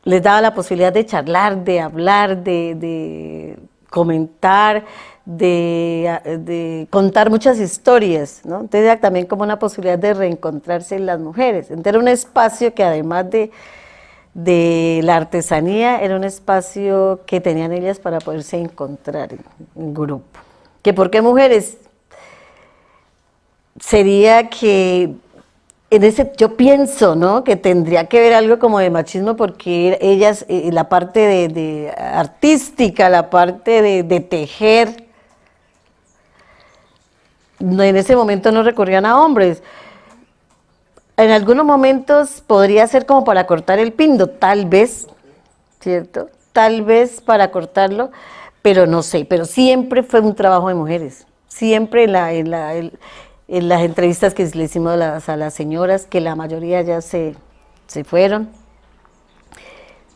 les daba la posibilidad de charlar, de hablar, de comentar, de contar muchas historias, ¿no? Entonces era también como una posibilidad de reencontrarse en las mujeres. Entonces era un espacio que, además de la artesanía, era un espacio que tenían ellas para poderse encontrar en grupo. ¿Que por qué mujeres? Sería que yo pienso, ¿no?, que tendría que ver algo como de machismo, porque ellas, la parte de artística, la parte de tejer, en ese momento no recurrían a hombres. En algunos momentos podría ser como para cortar el pindo, tal vez, ¿cierto? Tal vez para cortarlo, pero no sé, pero siempre fue un trabajo de mujeres, siempre en las entrevistas que le hicimos a las señoras, que la mayoría ya se fueron,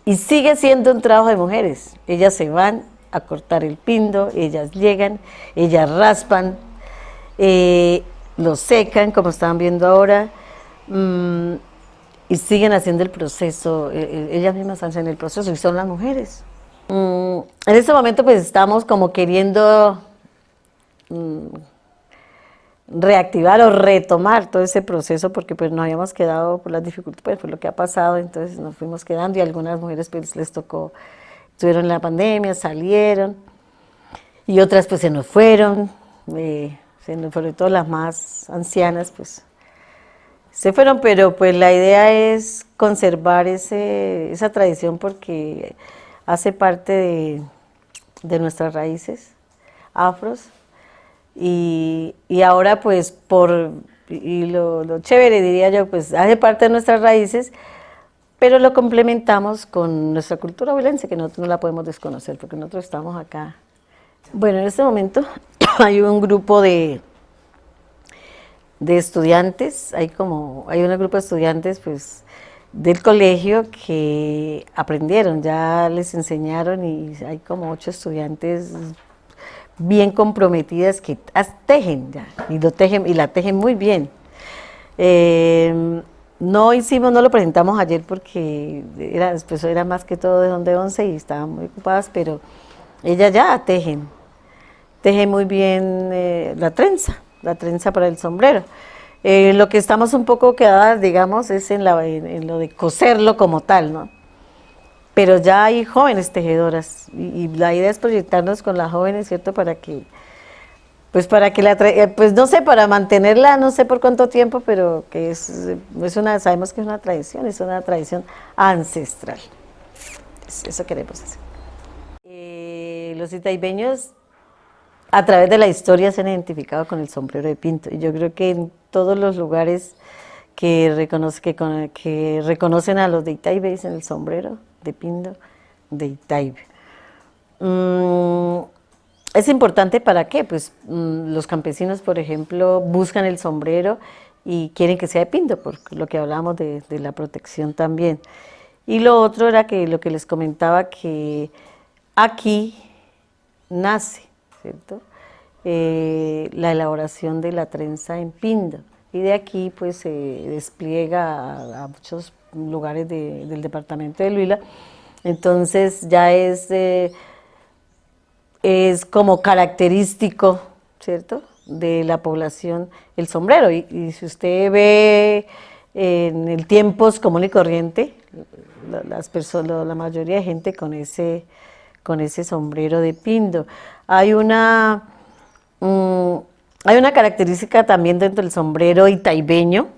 y sigue siendo un trabajo de mujeres. Ellas se van a cortar el pindo, ellas llegan, ellas raspan, lo secan, como estaban viendo ahora, y siguen haciendo el proceso. Ellas mismas hacen el proceso, y son las mujeres. En este momento pues estamos como queriendo reactivar o retomar todo ese proceso, porque pues nos habíamos quedado por las dificultades, pues fue lo que ha pasado, entonces nos fuimos quedando, y a algunas mujeres pues les tocó, estuvieron en la pandemia, salieron, y otras pues se nos fueron, sobre todo las más ancianas pues se fueron, pero pues la idea es conservar esa tradición, porque hace parte de nuestras raíces afros. Y ahora pues lo chévere, diría yo, pues hace parte de nuestras raíces, pero lo complementamos con nuestra cultura huilense, que nosotros no la podemos desconocer, porque nosotros estamos acá. Bueno, en este momento hay un grupo de estudiantes, hay un grupo de estudiantes pues del colegio que aprendieron, ya les enseñaron, y hay como 8 estudiantes bien comprometidas que tejen ya, y la tejen muy bien. No lo presentamos ayer porque era más que todo de Donde Once y estaban muy ocupadas, pero ellas ya tejen muy bien la trenza para el sombrero. Lo que estamos un poco quedadas, digamos, es en lo de coserlo como tal, ¿no? Pero ya hay jóvenes tejedoras y la idea es proyectarnos con las jóvenes, ¿cierto? Para que no sé, para mantenerla, no sé por cuánto tiempo, pero que sabemos que es una tradición ancestral. Eso queremos hacer. Los itaibeños, a través de la historia, se han identificado con el sombrero de pinto. Y yo creo que en todos los lugares que reconocen a los de Itaibé dicen el sombrero de pinto de Itaibé. Es importante ¿para qué? Pues los campesinos, por ejemplo, buscan el sombrero y quieren que sea de pinto, por lo que hablábamos de la protección también. Y lo otro era que lo que les comentaba, que aquí nace, ¿cierto? La elaboración de la trenza en pinto. Y de aquí pues se despliega a muchos lugares del departamento del Huila. Entonces ya es como característico, ¿cierto?, de la población el sombrero. Y si usted ve en el tiempos común y corriente, la mayoría de gente con ese sombrero de pinto. Hay una característica también dentro del sombrero itaibeño,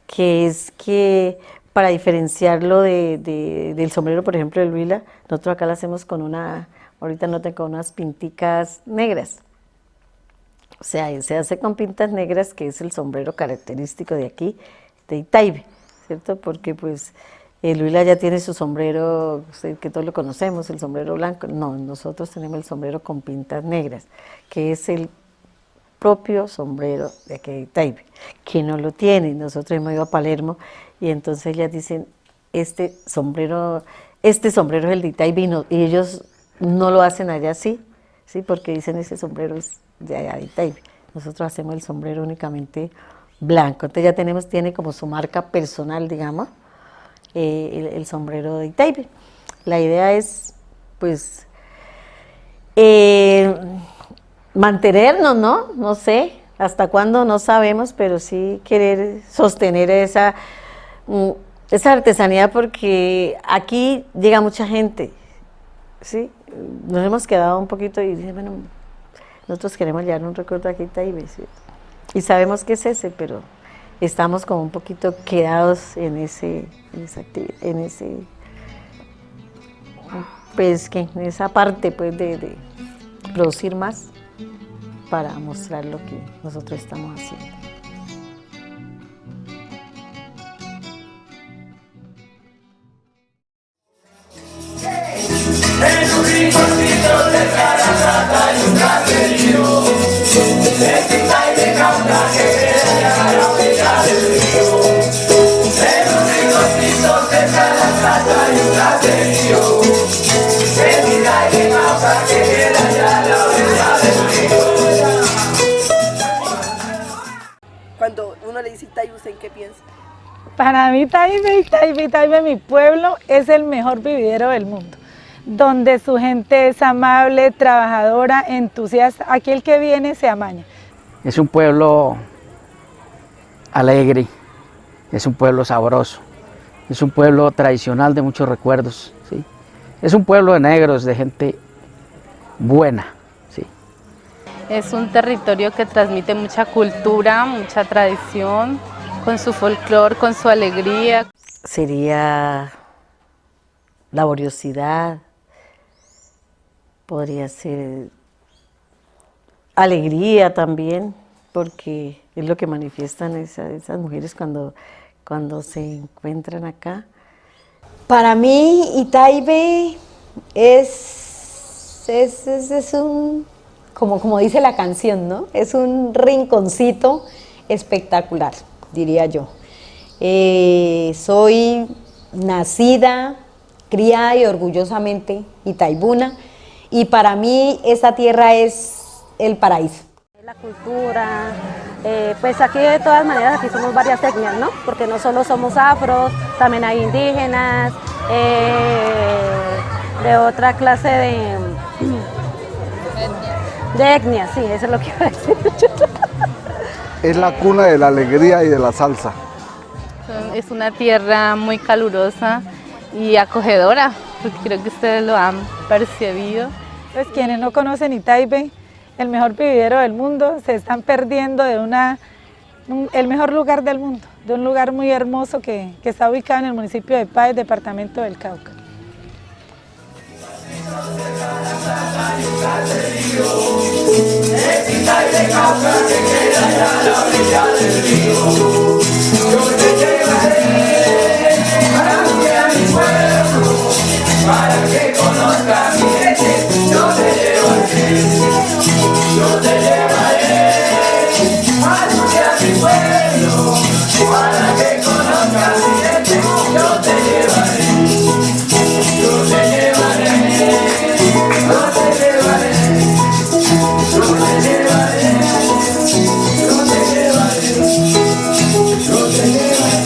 que es que para diferenciarlo del sombrero, por ejemplo, del Huila, nosotros acá lo hacemos ahorita noten, con unas pinticas negras. O sea, se hace con pintas negras, que es el sombrero característico de aquí, de Itaibé, ¿cierto? Porque pues el Huila ya tiene su sombrero, que todos lo conocemos, el sombrero blanco. No, nosotros tenemos el sombrero con pintas negras, que es el propio sombrero de aquí de Itaibé, que no lo tiene. Nosotros hemos ido a Palermo y entonces ellas dicen, este sombrero es el de Itaibé, y ellos no lo hacen allá así, ¿sí? Porque dicen ese sombrero es de allá de Itaibé. Nosotros hacemos el sombrero únicamente blanco. Entonces ya tiene como su marca personal, digamos, el sombrero de Itaibé. La idea es, pues, mantenernos, ¿no? No sé hasta cuándo, no sabemos, pero sí querer sostener esa artesanía, porque aquí llega mucha gente, ¿sí? Nos hemos quedado un poquito y dicen, bueno, nosotros queremos llevar un recuerdo aquí a Itaibé, ¿sí? Y sabemos que es ese, pero estamos como un poquito quedados en esa parte pues de producir más para mostrar lo que nosotros estamos haciendo. En un rinconcito cerca la plata hay un caserío, de Itaibé Cauca que queda a la orilla del río. En un rinconcito cerca la plata hay un caserío, de Itaibé Cauca que queda a la orilla del río. Cuando uno le dice Itaibé, ¿usted en qué piensa? Para mí Itaibé, mi pueblo, es el mejor vividero del mundo, donde su gente es amable, trabajadora, entusiasta. Aquí el que viene se amaña. Es un pueblo alegre, es un pueblo sabroso, es un pueblo tradicional de muchos recuerdos, ¿sí? Es un pueblo de negros, de gente buena, ¿sí? Es un territorio que transmite mucha cultura, mucha tradición, con su folclore, con su alegría. Sería laboriosidad, podría ser alegría también, porque es lo que manifiestan esas mujeres cuando se encuentran acá. Para mí Itaibé es un, como dice la canción, ¿no? Es un rinconcito espectacular, diría yo. Soy nacida, criada y orgullosamente itaibuna, y para mí esta tierra es el paraíso. La cultura, pues aquí de todas maneras aquí somos varias etnias, ¿no? Porque no solo somos afros, también hay indígenas, de otra clase de etnias, sí, eso es lo que iba a decir. Es la cuna de la alegría y de la salsa. Es una tierra muy calurosa y acogedora, porque creo que ustedes lo han percibido. Pues quienes no conocen Itaipei, el mejor vividero del mundo, se están perdiendo de el mejor lugar del mundo, de un lugar muy hermoso que está ubicado en el municipio de Páez, departamento del Cauca. Para que conozcas mi gente, yo te llevaré, yo te llevaré a mi pueblo. Para que conozcas mi gente, yo te llevaré, yo te llevaré, yo te llevaré, yo te llevaré, yo te llevaré, yo te llevaré.